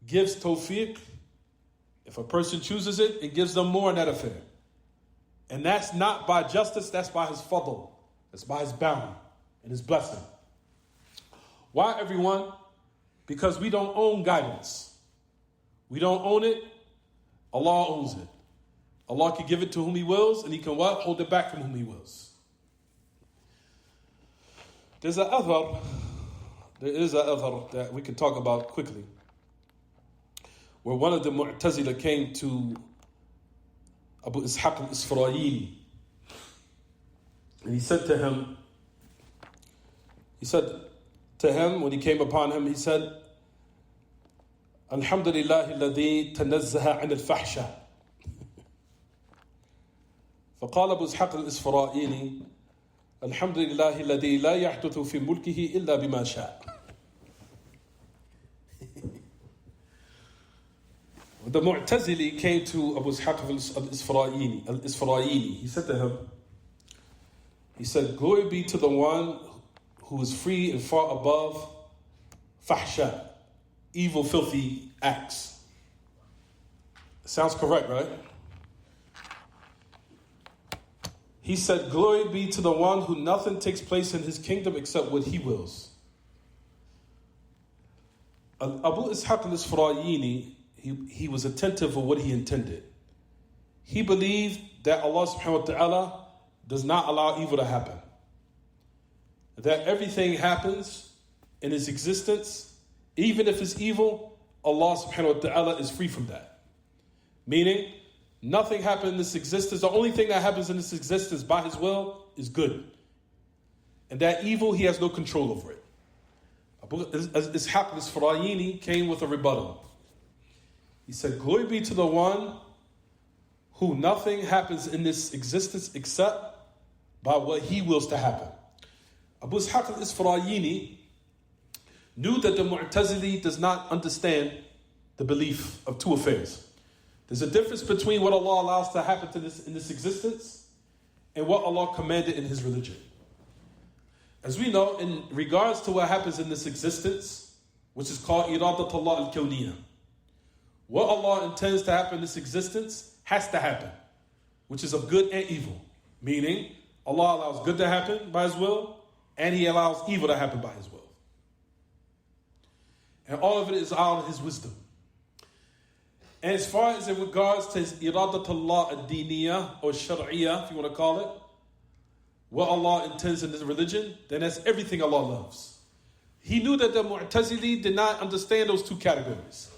gives tawfiq. If a person chooses it, it gives them more in that affair. And that's not by justice, that's by his fadl. That's by his bounty and his blessing. Why, everyone? Because we don't own guidance. We don't own it. Allah owns it. Allah can give it to whom he wills, and he can what? Hold it back from whom he wills. There is a athar that we can talk about quickly, where one of the Mu'tazila came to Abu Ishaq al-Isfirayini, and he said to him, when he came upon him, he said, Alhamdulillah alladhi tanazzaha an al-fahsha. فقال أبو إسحاق الإسفرائيني الحمد لله الذي لا يحدث في ملكه إلا بما شاء. The Mu'tazili came to Abu Ishaq al-Isfirayini. He said to him, he said, glory be to the one who is free and far above fahsha, evil, filthy acts. Sounds correct, right? He said, glory be to the one who nothing takes place in his kingdom except what he wills. Abu Ishaq al-Isfirayini, he was attentive of what he intended. He believed that Allah subhanahu wa ta'ala does not allow evil to happen. that everything happens in its existence, even if it's evil, Allah subhanahu wa ta'ala is free from that. Meaning, nothing happens in this existence. The only thing that happens in this existence by His will is good. And that evil, He has no control over it. Ishaq al-Isfarayini came with a rebuttal. He said, glory be to the one who nothing happens in this existence except by what He wills to happen. Abu Ishaq al-Isfarayini knew that the Mu'tazili does not understand the belief of two affairs. There's a difference between what Allah allows to happen to in this existence and what Allah commanded in His religion. As we know, in regards to what happens in this existence, which is called iradatullah al-kawniyah, what Allah intends to happen in this existence has to happen, which is of good and evil. Meaning, Allah allows good to happen by His will, and He allows evil to happen by His will. And all of it is out of His wisdom. And as far as in regards to His iradatullah ad-diniyah or shar'iyah, if you want to call it, what Allah intends in His religion, then that's everything Allah loves. He knew that the Mu'tazili did not understand those two categories.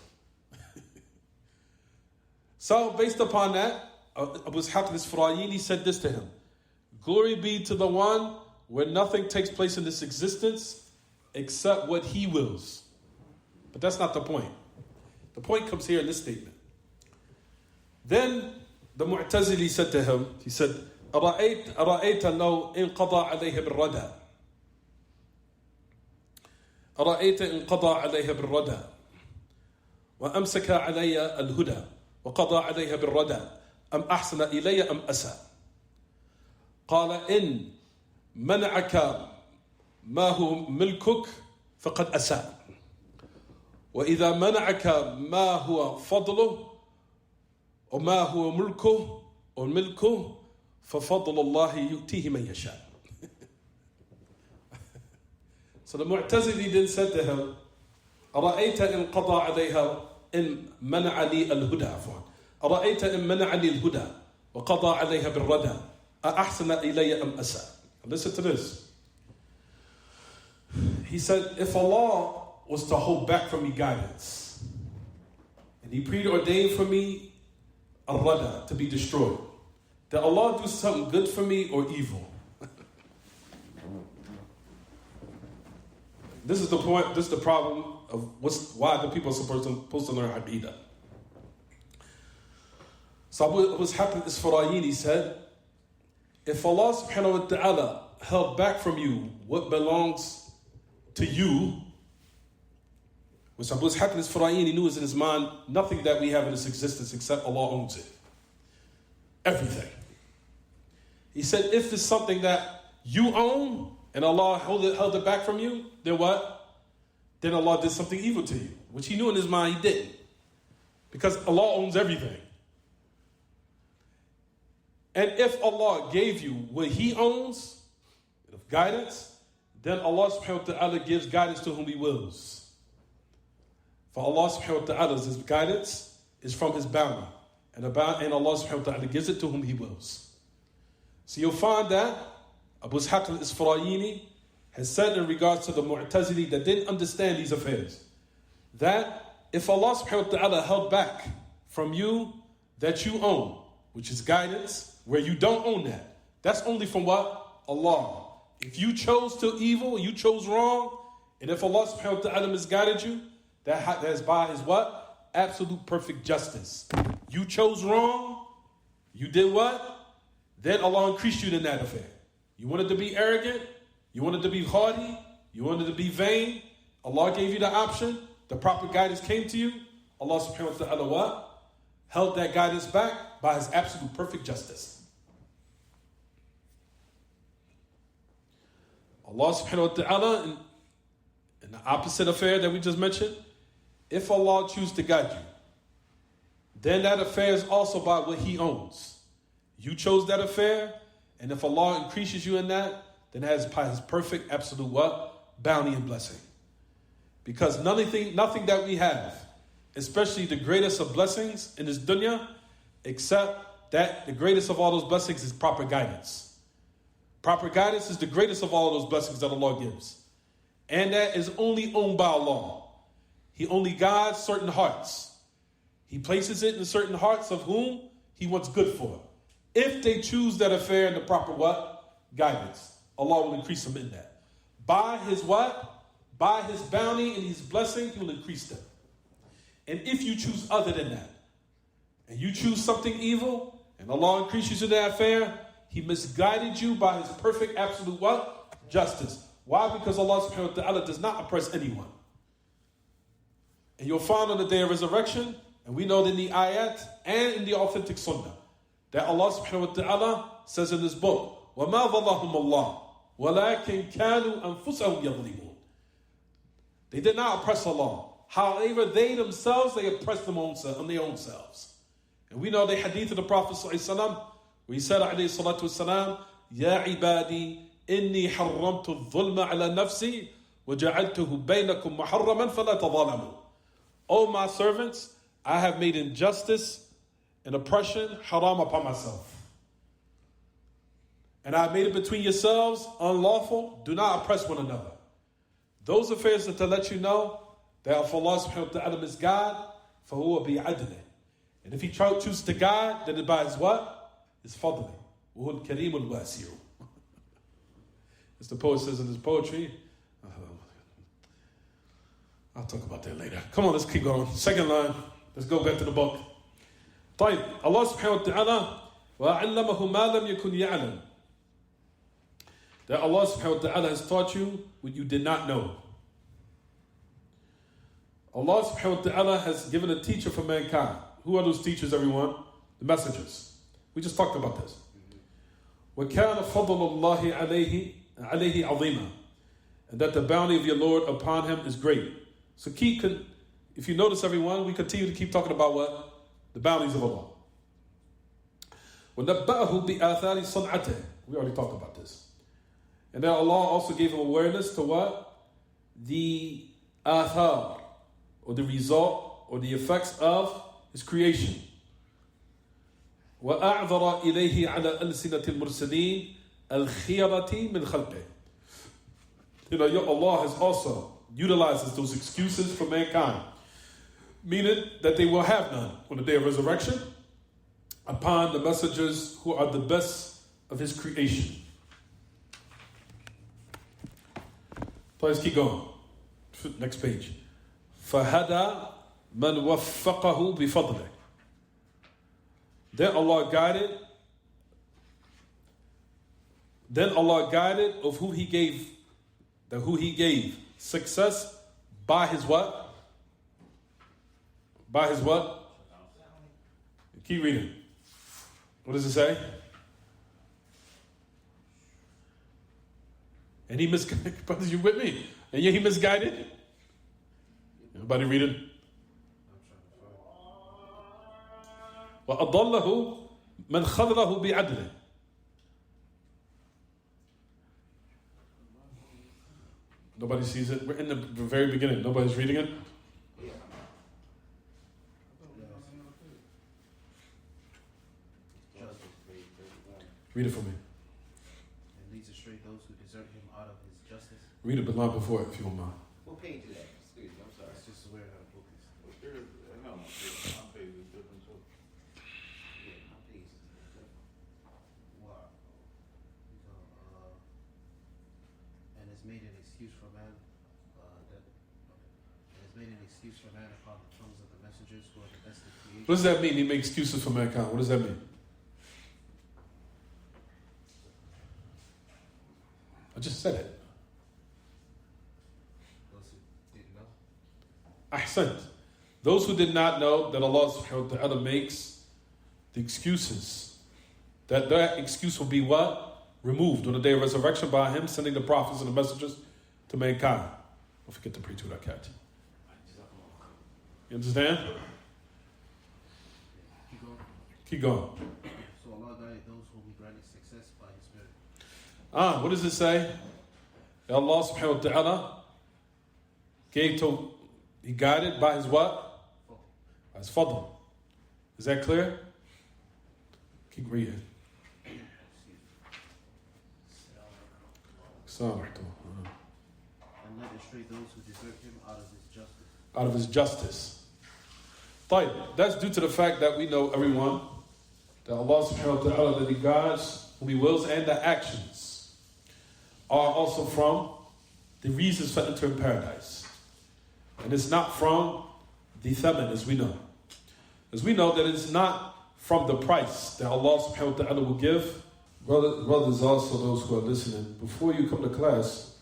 So, based upon that, Abu Ishaq al-Isfarayini said this to him: glory be to the one where nothing takes place in this existence except what He wills. But that's not the point. The point comes here in this statement. Then the Mu'tazili said to him, he said, أرأيت لو انقضى عليه بالردى أرأيت انقضى عليه بالردى وأمسك علي الهدى وقضى عليها بالردى أم أحسن إلي أم أسى قال إن منعك ما هو ملكك فقد أسى وإذا منعك ما هو فضله وما هو ملكه ففضل الله يؤتيه من يشاء. So the Mu'tazili then said to him, أرأيت إن قضى عليها إن منعني الهدى عفوا أرأيت إن منعني الهدى وقضى عليها بالردى أحسن إلي أم أسى. Listen to this. He said, if Allah was to hold back from me guidance, and He preordained for me al-rada, to be destroyed, did Allah do something good for me or evil? This is the point, this is the problem of why the people are supposed to learn Aqidah. So Abu Ishaq al-Isfarayini said, if Allah subhanahu wa ta'ala held back from you what belongs to you, which Abu Ishaq al-Isfarayini knew is in his mind, nothing that we have in this existence except Allah owns it. Everything. He said, if it's something that you own and Allah held it back from you, then what? Then Allah did something evil to you, which He knew in His mind He didn't. Because Allah owns everything. And if Allah gave you what He owns, of guidance, then Allah subhanahu wa ta'ala gives guidance to whom He wills. For Allah subhanahu wa ta'ala's guidance is from His bounty. And Allah subhanahu wa ta'ala gives it to whom He wills. So you'll find that Abu Ishaq al-Isfarayini has said in regards to the Mu'tazili that didn't understand these affairs, that if Allah subhanahu wa ta'ala held back from you that you own, which is guidance, where you don't own that, that's only from what? Allah. If you chose to evil, you chose wrong, and if Allah subhanahu wa ta'ala misguided you, that is by His what? Absolute perfect justice. You chose wrong, you did what? Then Allah increased you in that affair. You wanted to be arrogant, you wanted to be haughty, you wanted to be vain, Allah gave you the option, the proper guidance came to you, Allah subhanahu wa ta'ala what? Held that guidance back by His absolute perfect justice. Allah subhanahu wa ta'ala, in the opposite affair that we just mentioned, if Allah chooses to guide you, then that affair is also by what He owns. You chose that affair, and if Allah increases you in that, then that is by His perfect, absolute what? Bounty and blessing. Because nothing that we have, especially the greatest of blessings in this dunya, except that the greatest of all those blessings is proper guidance. Proper guidance is the greatest of all of those blessings that Allah gives. And that is only owned by Allah. He only guides certain hearts. He places it in certain hearts of whom He wants good for. If they choose that affair in the proper what? Guidance. Allah will increase them in that. By His what? By His bounty and His blessing, He will increase them. And if you choose other than that, and you choose something evil, and Allah increases you in that affair, He misguided you by His perfect absolute what? Justice. Why? Because Allah subhanahu wa ta'ala does not oppress anyone. And you'll find on the day of resurrection, and we know that in the ayat and in the authentic sunnah, that Allah subhanahu wa ta'ala says in this book, وَمَا ظَلَّهُمُ اللَّهُ وَلَكِنْ كَانُوا أَنفُسَهُمْ يَظْلِمُونَ. They did not oppress Allah. However, they themselves, they oppressed them on their own selves. And we know the hadith of the Prophet ﷺ, where he said, alayhi salatu wasalam, يَا عِبَادِي إِنِّي حَرَّمْتُ الظُّلْمَ عَلَى نَفْسِي وَجَعَلْتُهُ بَيْنَكُمْ مُحَرَّمًا فَلَا تَظَالَمُوا. O my servants, I have made injustice and oppression haram upon myself. And I have made it between yourselves unlawful. Do not oppress one another. Those affairs are to let you know that if Allah subhanahu wa ta'ala is God, فَهُوَ بِعَدْلِهِ. And if He chooses to guide, then it by His what? His fadli. وَهُوَ الْكَرِيمُ الْوَاسِعُ. As the poet says in his poetry, I'll talk about that later. Come on, let's keep going. Second line. Let's go back to the book. طيب. Allah subhanahu wa ta'ala وَعَلَّمَهُ مَا لَمْ يَكُنْ يَعْلَمُ. That Allah subhanahu wa ta'ala has taught you what you did not know. Allah subhanahu wa ta'ala has given a teacher for mankind. Who are those teachers, everyone? The messengers. We just talked about this. وَكَانَ فَضْلُ اللَّهِ عَلَيْهِ عَظِيمًا. And that the bounty of your Lord upon him is great. So if you notice, everyone, we continue to keep talking about what? The bounties of Allah. وَنَبَّأَهُ بِآثَارِ صَنْعَتِهِ. We already talked about this. And then Allah also gave him awareness to what? The athar, or the result, or the effects of His creation. وَأَعْذَرَ إِلَيْهِ عَلَى أَلْسِنَةِ الْمُرْسَلِينَ الْخِيَرَةِ مِنْ خَلْقِهِ. Allah has also utilizes those excuses for mankind, meaning that they will have none on the day of resurrection upon the messengers who are the best of His creation. Please keep going. Next page. فَهَدَى مَنْ وَفَّقَهُ بِفَضْلِهِ. Then Allah guided of who He gave success by His what? By His what? Keep reading. What does it say? And He misguided. Brothers, you with me? And yet He misguided? Everybody read it. وَأَضَلَّهُ مَنْ خَذْلَهُ بِعَدْلِهِ. Nobody sees it. We're in the very beginning. Nobody's reading it. Read it for me. And leads astray those who desert Him out of His justice. Read it, but not before it, if you don't mind. What page is that? Excuse me, I'm sorry. It's just where our book is. No, my page is different too. Yeah, my page is different. Wow. And it's made an excuse for man. And it's made an excuse for man upon the tongues of the messengers who are the best of creation. What does that mean? He makes excuses for mankind. What does that mean? I just said it. Those who didn't know. Ahsant. Those who did not know that Allah subhanahu wa ta'ala makes the excuses, that excuse will be what? Removed on the day of resurrection by Him sending the prophets and the messengers to mankind. Don't forget to pray to that cat. You understand? Keep going. So Allah guided those whom He granted success by His merit. What does it say? That Allah subhanahu wa ta'ala He guided by His what? By His fadl. Is that clear? Keep reading. And let astray those who desert him out of his justice. Out of his justice. Fine. That's due to the fact that we know, everyone, that Allah subhanahu wa ta'ala, that He guides whom He wills, and the actions are also from the reasons for entering paradise. And it's not from the thaman, as we know. As we know that it's not from the price that Allah subhanahu wa ta'ala will give. Brothers, also those who are listening, before you come to class,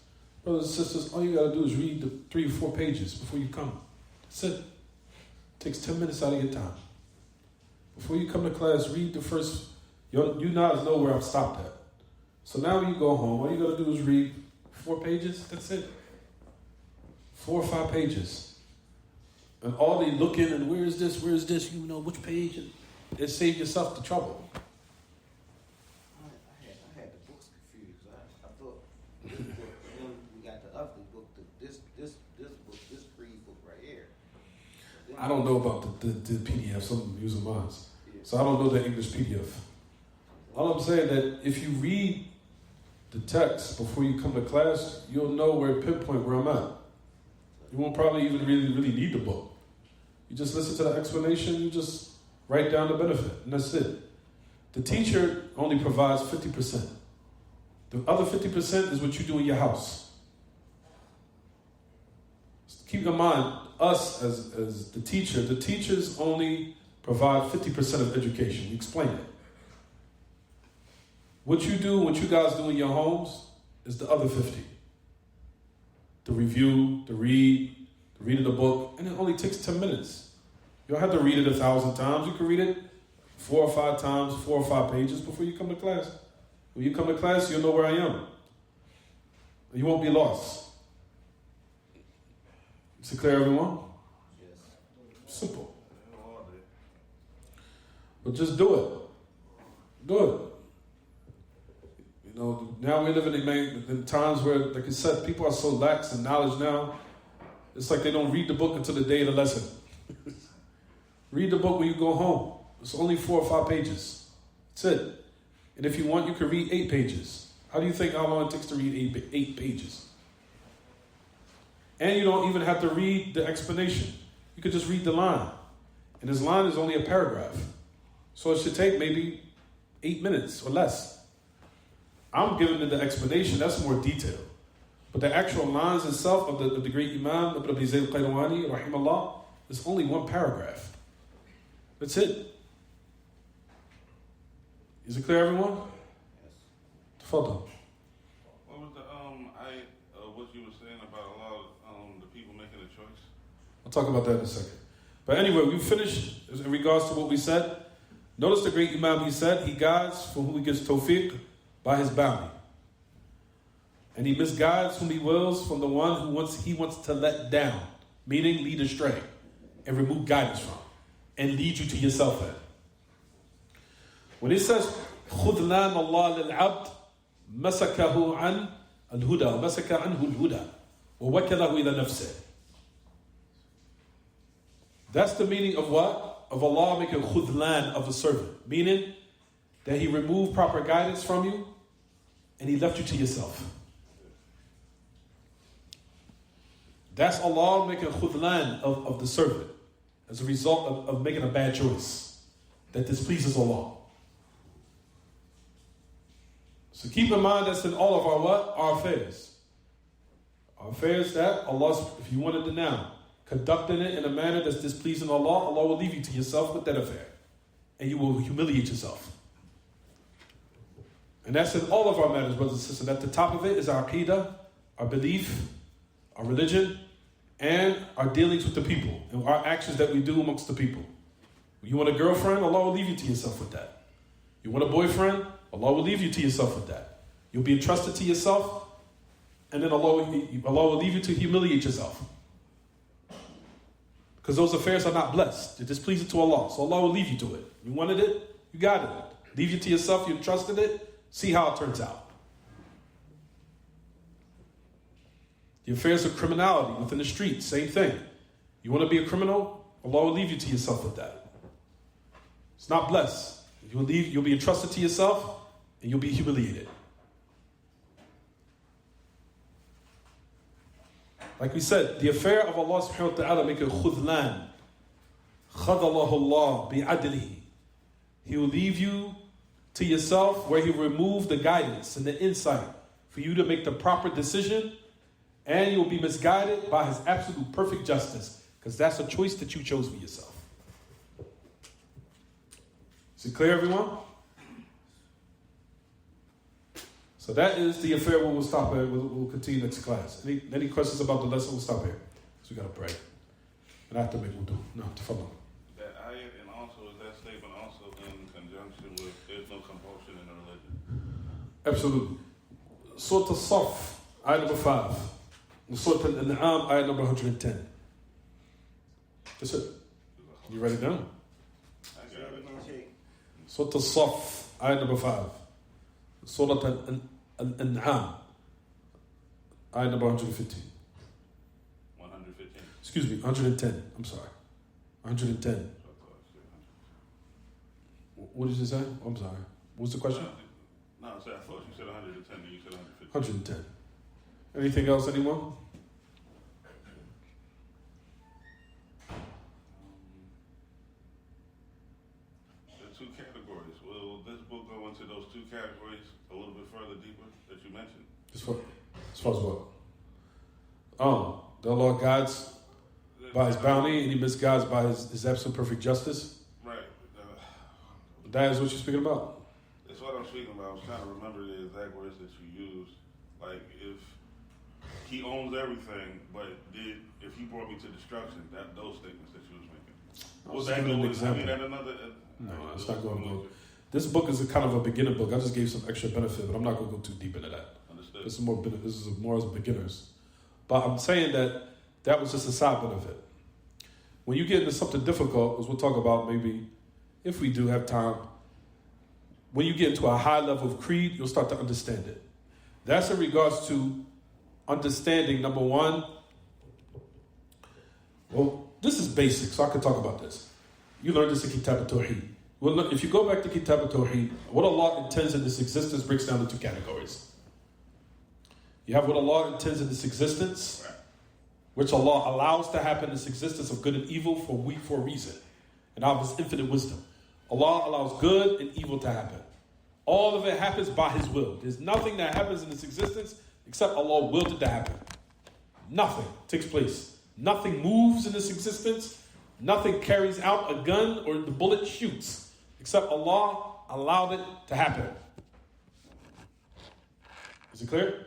brothers and sisters, all you got to do is read the 3 or 4 pages before you come. That's it. Takes 10 minutes out of your time. Before you come to class, read the first. You guys know where I've stopped at. So now when you go home, all you got to do is read 4 pages. That's it. 4 or 5 pages. And all they looking and where is this, you know which page. It saves yourself the trouble. I had the books confused. I thought this book, then we got the ugly book, this book, this free book right here. I don't know about the PDF. Some using mine. So I don't know the English PDF. All I'm saying that if you read the text before you come to class, you'll know where pinpoint where I'm at. You won't probably even really need the book. You just listen to the explanation, you just write down the benefit, and that's it. The teacher only provides 50%. The other 50% is what you do in your house. Keep in mind, us as the teachers only provide 50% of education. We explain it. What you do, what you guys do in your homes, is the other 50. The review, the reading the book, and it only takes 10 minutes. You don't have to read it 1,000 times. You can read it 4 or 5 times, 4 or 5 pages before you come to class. When you come to class, you'll know where I am. You won't be lost. Is it clear, everyone? Yes. Simple. But just do it. Do it. You know, now we live in times where, like I said, people are so lax in knowledge now. It's like they don't read the book until the day of the lesson. Read the book when you go home. It's only 4 or 5 pages. That's it. And if you want, you can read 8 pages. How do you think how long it takes to read 8 pages? And you don't even have to read the explanation. You could just read the line. And this line is only a paragraph. So it should take maybe 8 minutes or less. I'm giving it the explanation. That's more detailed. But the actual lines itself of the great Imam, Ibn Abee Zayd al-Qayrawani, rahimahullah, is only 1 paragraph. That's it. Is it clear, everyone? Yes. Tafadhal. What was the what you were saying about a lot of the people making a choice? I'll talk about that in a second. But anyway, we finished in regards to what we said. Notice the great Imam, he said, he guides for whom he gives tawfiq by his bounty. And he misguides whom he wills from the one who he wants to let down, meaning lead astray and remove guidance from, and lead you to yourself in. When it says, خُذْلَانَ اللَّهِ لِلْعَبْدِ مَسَكَهُ عَنْ الْهُدَى وَمَسَكَ عَنْهُ الْهُدَى وَوَكَّلَهُ إِلَى نَفْسِهِ. That's the meaning of what? Of Allah making khudlan of a servant. Meaning that He removed proper guidance from you and He left you to yourself. That's Allah making khudlan of the servant as a result of making a bad choice that displeases Allah. So keep in mind that's in all of our what? Our affairs. Our affairs that Allah, if you wanted to now, conducting it in a manner that's displeasing Allah, Allah will leave you to yourself with that affair. And you will humiliate yourself. And that's in all of our matters, brothers and sisters. At the top of it is our aqidah, our belief, our religion, and our dealings with the people, and our actions that we do amongst the people. You want a girlfriend? Allah will leave you to yourself with that. You want a boyfriend? Allah will leave you to yourself with that. You'll be entrusted to yourself, and then Allah will leave you to humiliate yourself. Because those affairs are not blessed. They're displeasing to Allah. So Allah will leave you to it. You wanted it, you got it. Leave you to yourself, you entrusted it, see how it turns out. The affairs of criminality within the street, same thing. You want to be a criminal? Allah will leave you to yourself with that. It's not blessed. You'll be entrusted to yourself, and you'll be humiliated. Like we said, the affair of Allah subhanahu wa ta'ala make a khudlan. Khadalahu Allah bi'adlihi. He will leave you to yourself where He will remove the guidance and the insight for you to make the proper decision, and you will be misguided by His absolute perfect justice, because that's a choice that you chose for yourself. Is it clear, everyone? So that is the affair where we'll stop here. We'll continue next class. Any questions about the lesson? We'll stop here. So we got to pray. And after we will do. No, follow. That ayat and also is that statement also in conjunction with there's no compulsion in the religion. Absolutely. Surah As-Saff, ayat number 5. Surah Al-An'am, ayat number 110. That's it. You write it down? I got it. Surah As-Saff, ayat number 5. Surah Al-An'am, ayat number 115. 115. Excuse me, 110. I'm sorry. 110. What did you say? I'm sorry. What was the question? No, I thought you said 110 and you said 115. 110. Anything else, anyone? The two categories. Will this book go into those two categories a little bit further deeper that you mentioned? As far as what? The Lord guides by His bounty and He misguides by His absolute perfect justice. Right. That is what you're speaking about. That's what I'm speaking about. I was trying to remember the exact words that you used. Like, if He owns everything, but if He brought me to destruction, those statements that you was making. Was that an example? No, it's not going to go. This book is a kind of a beginner book. I just gave some extra benefit, but I'm not going to go too deep into that. Understood. This is more as beginners. But I'm saying that was just a side benefit. When you get into something difficult, as we'll talk about maybe, if we do have time, when you get into a high level of creed, you'll start to understand it. That's in regards to understanding, number one. Well, this is basic, so I can talk about this. You learned this in Kitab al-Tawheed. Well, look, if you go back to Kitab al-Tawheed, what Allah intends in this existence breaks down into two categories. You have what Allah intends in this existence, which Allah allows to happen in this existence of good and evil for a reason, and out of His infinite wisdom. Allah allows good and evil to happen. All of it happens by His will. There's nothing that happens in this existence except Allah willed it to happen. Nothing takes place. Nothing moves in this existence. Nothing carries out a gun or the bullet shoots except Allah allowed it to happen. Is it clear?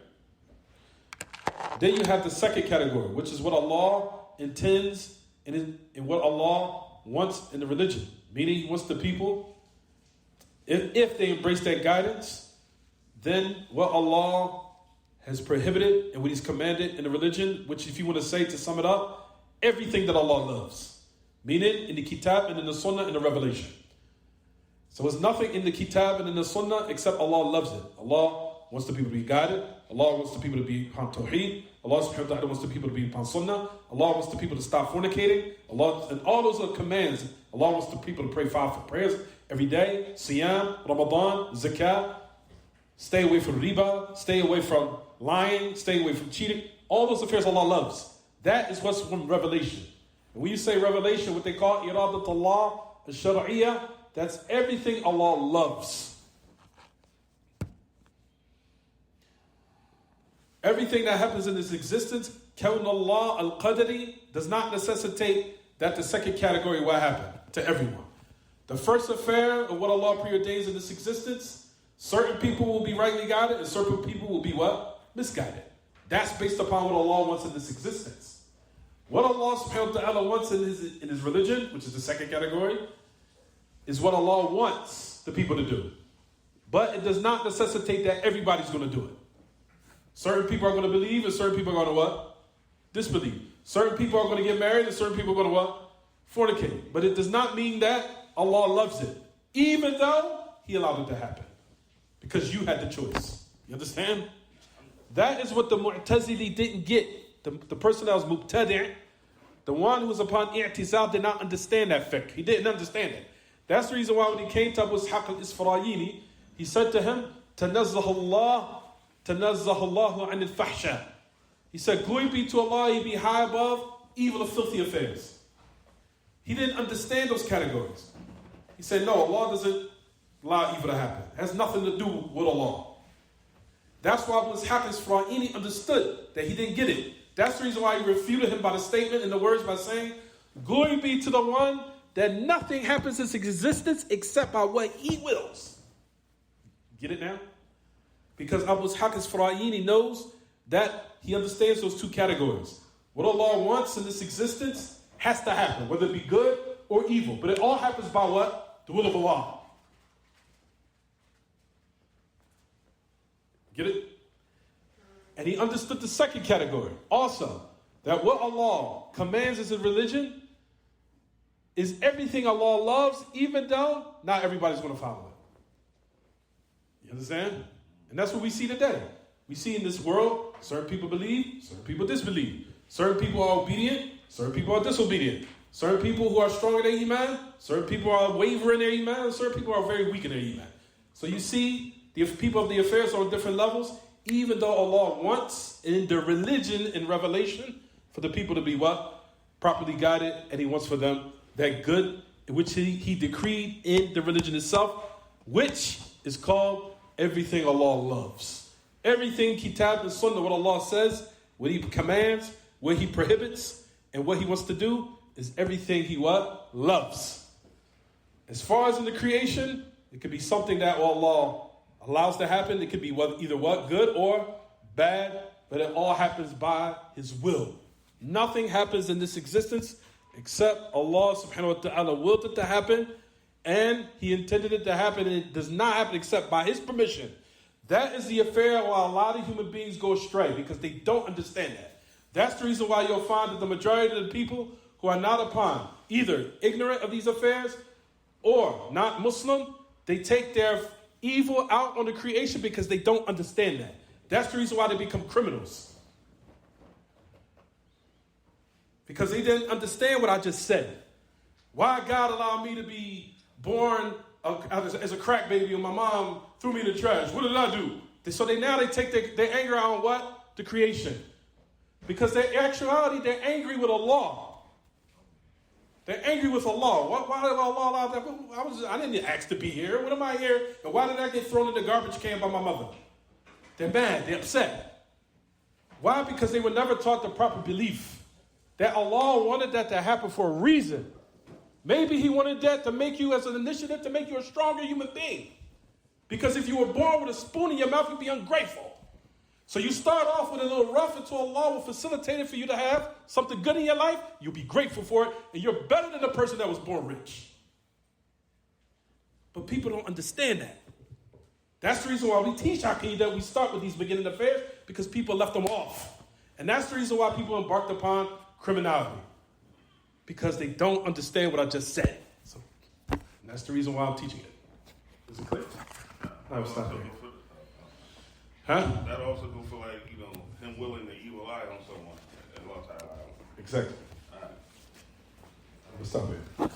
Then you have the second category, which is what Allah intends and what Allah wants in the religion. Meaning He wants the people, if they embrace that guidance, then what Allah has prohibited and what He's commanded in the religion, which if you want to say, to sum it up, everything that Allah loves. Meaning in the Kitab and in the Sunnah and the Revelation. So there's nothing in the Kitab and in the Sunnah except Allah loves it. Allah wants the people to be guided. Allah wants the people to be upon Tawheed. Allah subhanahu wa ta'ala wants the people to be upon Sunnah. Allah wants the people to stop fornicating. And all those are commands. Allah wants the people to pray 5 prayers every day. Siyam, Ramadan, Zakah. Stay away from riba. Stay away from lying. Stay away from cheating. All those affairs Allah loves. That is what's from Revelation. And when you say Revelation, what they call Iradat Allah, al-Shar'iyah, that's everything Allah loves. Everything that happens in this existence, Kawn Allah al-Qadari, does not necessitate that the second category will happen to everyone. The first affair of what Allah preordains in this existence, certain people will be rightly guided and certain people will be what? Misguided. That's based upon what Allah wants in this existence. What Allah subhanahu wa ta'ala wants in his religion, which is the second category, is what Allah wants the people to do. But it does not necessitate that everybody's going to do it. Certain people are going to believe and certain people are going to what? Disbelieve. Certain people are going to get married and certain people are going to what? Fornicate. But it does not mean that Allah loves it, even though He allowed it to happen. Because you had the choice. You understand? That is what the Mu'tazili didn't get. The person that was Mubtadi', the one who was upon I'tizal, did not understand that fiqh. He didn't understand it. That's the reason why when he came to Abu Ishaq al-Isfarayini, he said to him, Tanazzah Allahu an al-fahsha. He said, glory be to Allah, He be high above evil and filthy affairs. He didn't understand those categories. He said, no, Allah doesn't allow evil to happen. It has nothing to do with Allah. That's why Ibn al-Qayrawani understood that he didn't get it. That's the reason why he refuted him by the statement in the words by saying, glory be to the one that nothing happens in his existence except by what He wills. Get it now? Because Ibn al-Qayrawani knows that he understands those two categories. What Allah wants in this existence has to happen, whether it be good or evil. But it all happens by what? The will of Allah. Get it? And he understood the second category also, that what Allah commands as a religion is everything Allah loves, even though not everybody's going to follow it. You understand? And that's what we see today. We see in this world, certain people believe, certain people disbelieve. Certain people are obedient, certain people are disobedient. Certain people who are strong in their iman, certain people are wavering in their iman, and certain people are very weak in their iman. So you see, the people of the affairs are on different levels, even though Allah wants in the religion and revelation for the people to be what? Properly guided, and He wants for them that good which He decreed in the religion itself, which is called everything Allah loves. Everything Kitab and Sunnah, what Allah says, what He commands, what He prohibits, and what He wants to do is everything He what? Loves. As far as in the creation, it could be something that Allah allows to happen. It could be either what? Good or bad, but it all happens by His will. Nothing happens in this existence except Allah subhanahu wa ta'ala willed it to happen, and He intended it to happen, and it does not happen except by His permission. That is the affair why a lot of human beings go astray, because they don't understand that. That's the reason why you'll find that the majority of the people who are not upon either ignorant of these affairs or not Muslim, they take their evil out on the creation because they don't understand that. That's the reason why they become criminals. Because they didn't understand what I just said. Why God allowed me to be born as a crack baby and my mom threw me in the trash? What did I do? So they take their anger out on what? The creation. Because in actuality, they're angry with Allah. They're angry with Allah. Why did Allah allow that? I didn't ask to be here. What am I here? And why did I get thrown in the garbage can by my mother? They're mad. They're upset. Why? Because they were never taught the proper belief that Allah wanted that to happen for a reason. Maybe He wanted that to make you as an initiative, to make you a stronger human being. Because if you were born with a spoon in your mouth, you'd be ungrateful. So you start off with a little rough until Allah will facilitate it for you to have something good in your life. You'll be grateful for it, and you're better than the person that was born rich. But people don't understand that. That's the reason why we teach Aqidah, we start with these beginning affairs, because people left them off. And that's the reason why people embarked upon criminality. Because they don't understand what I just said. So that's the reason why I'm teaching it. Is it clear? No, it's not clear. Huh? That also go for Him willing to evil eye on someone. Exactly. All right. Let's stop it.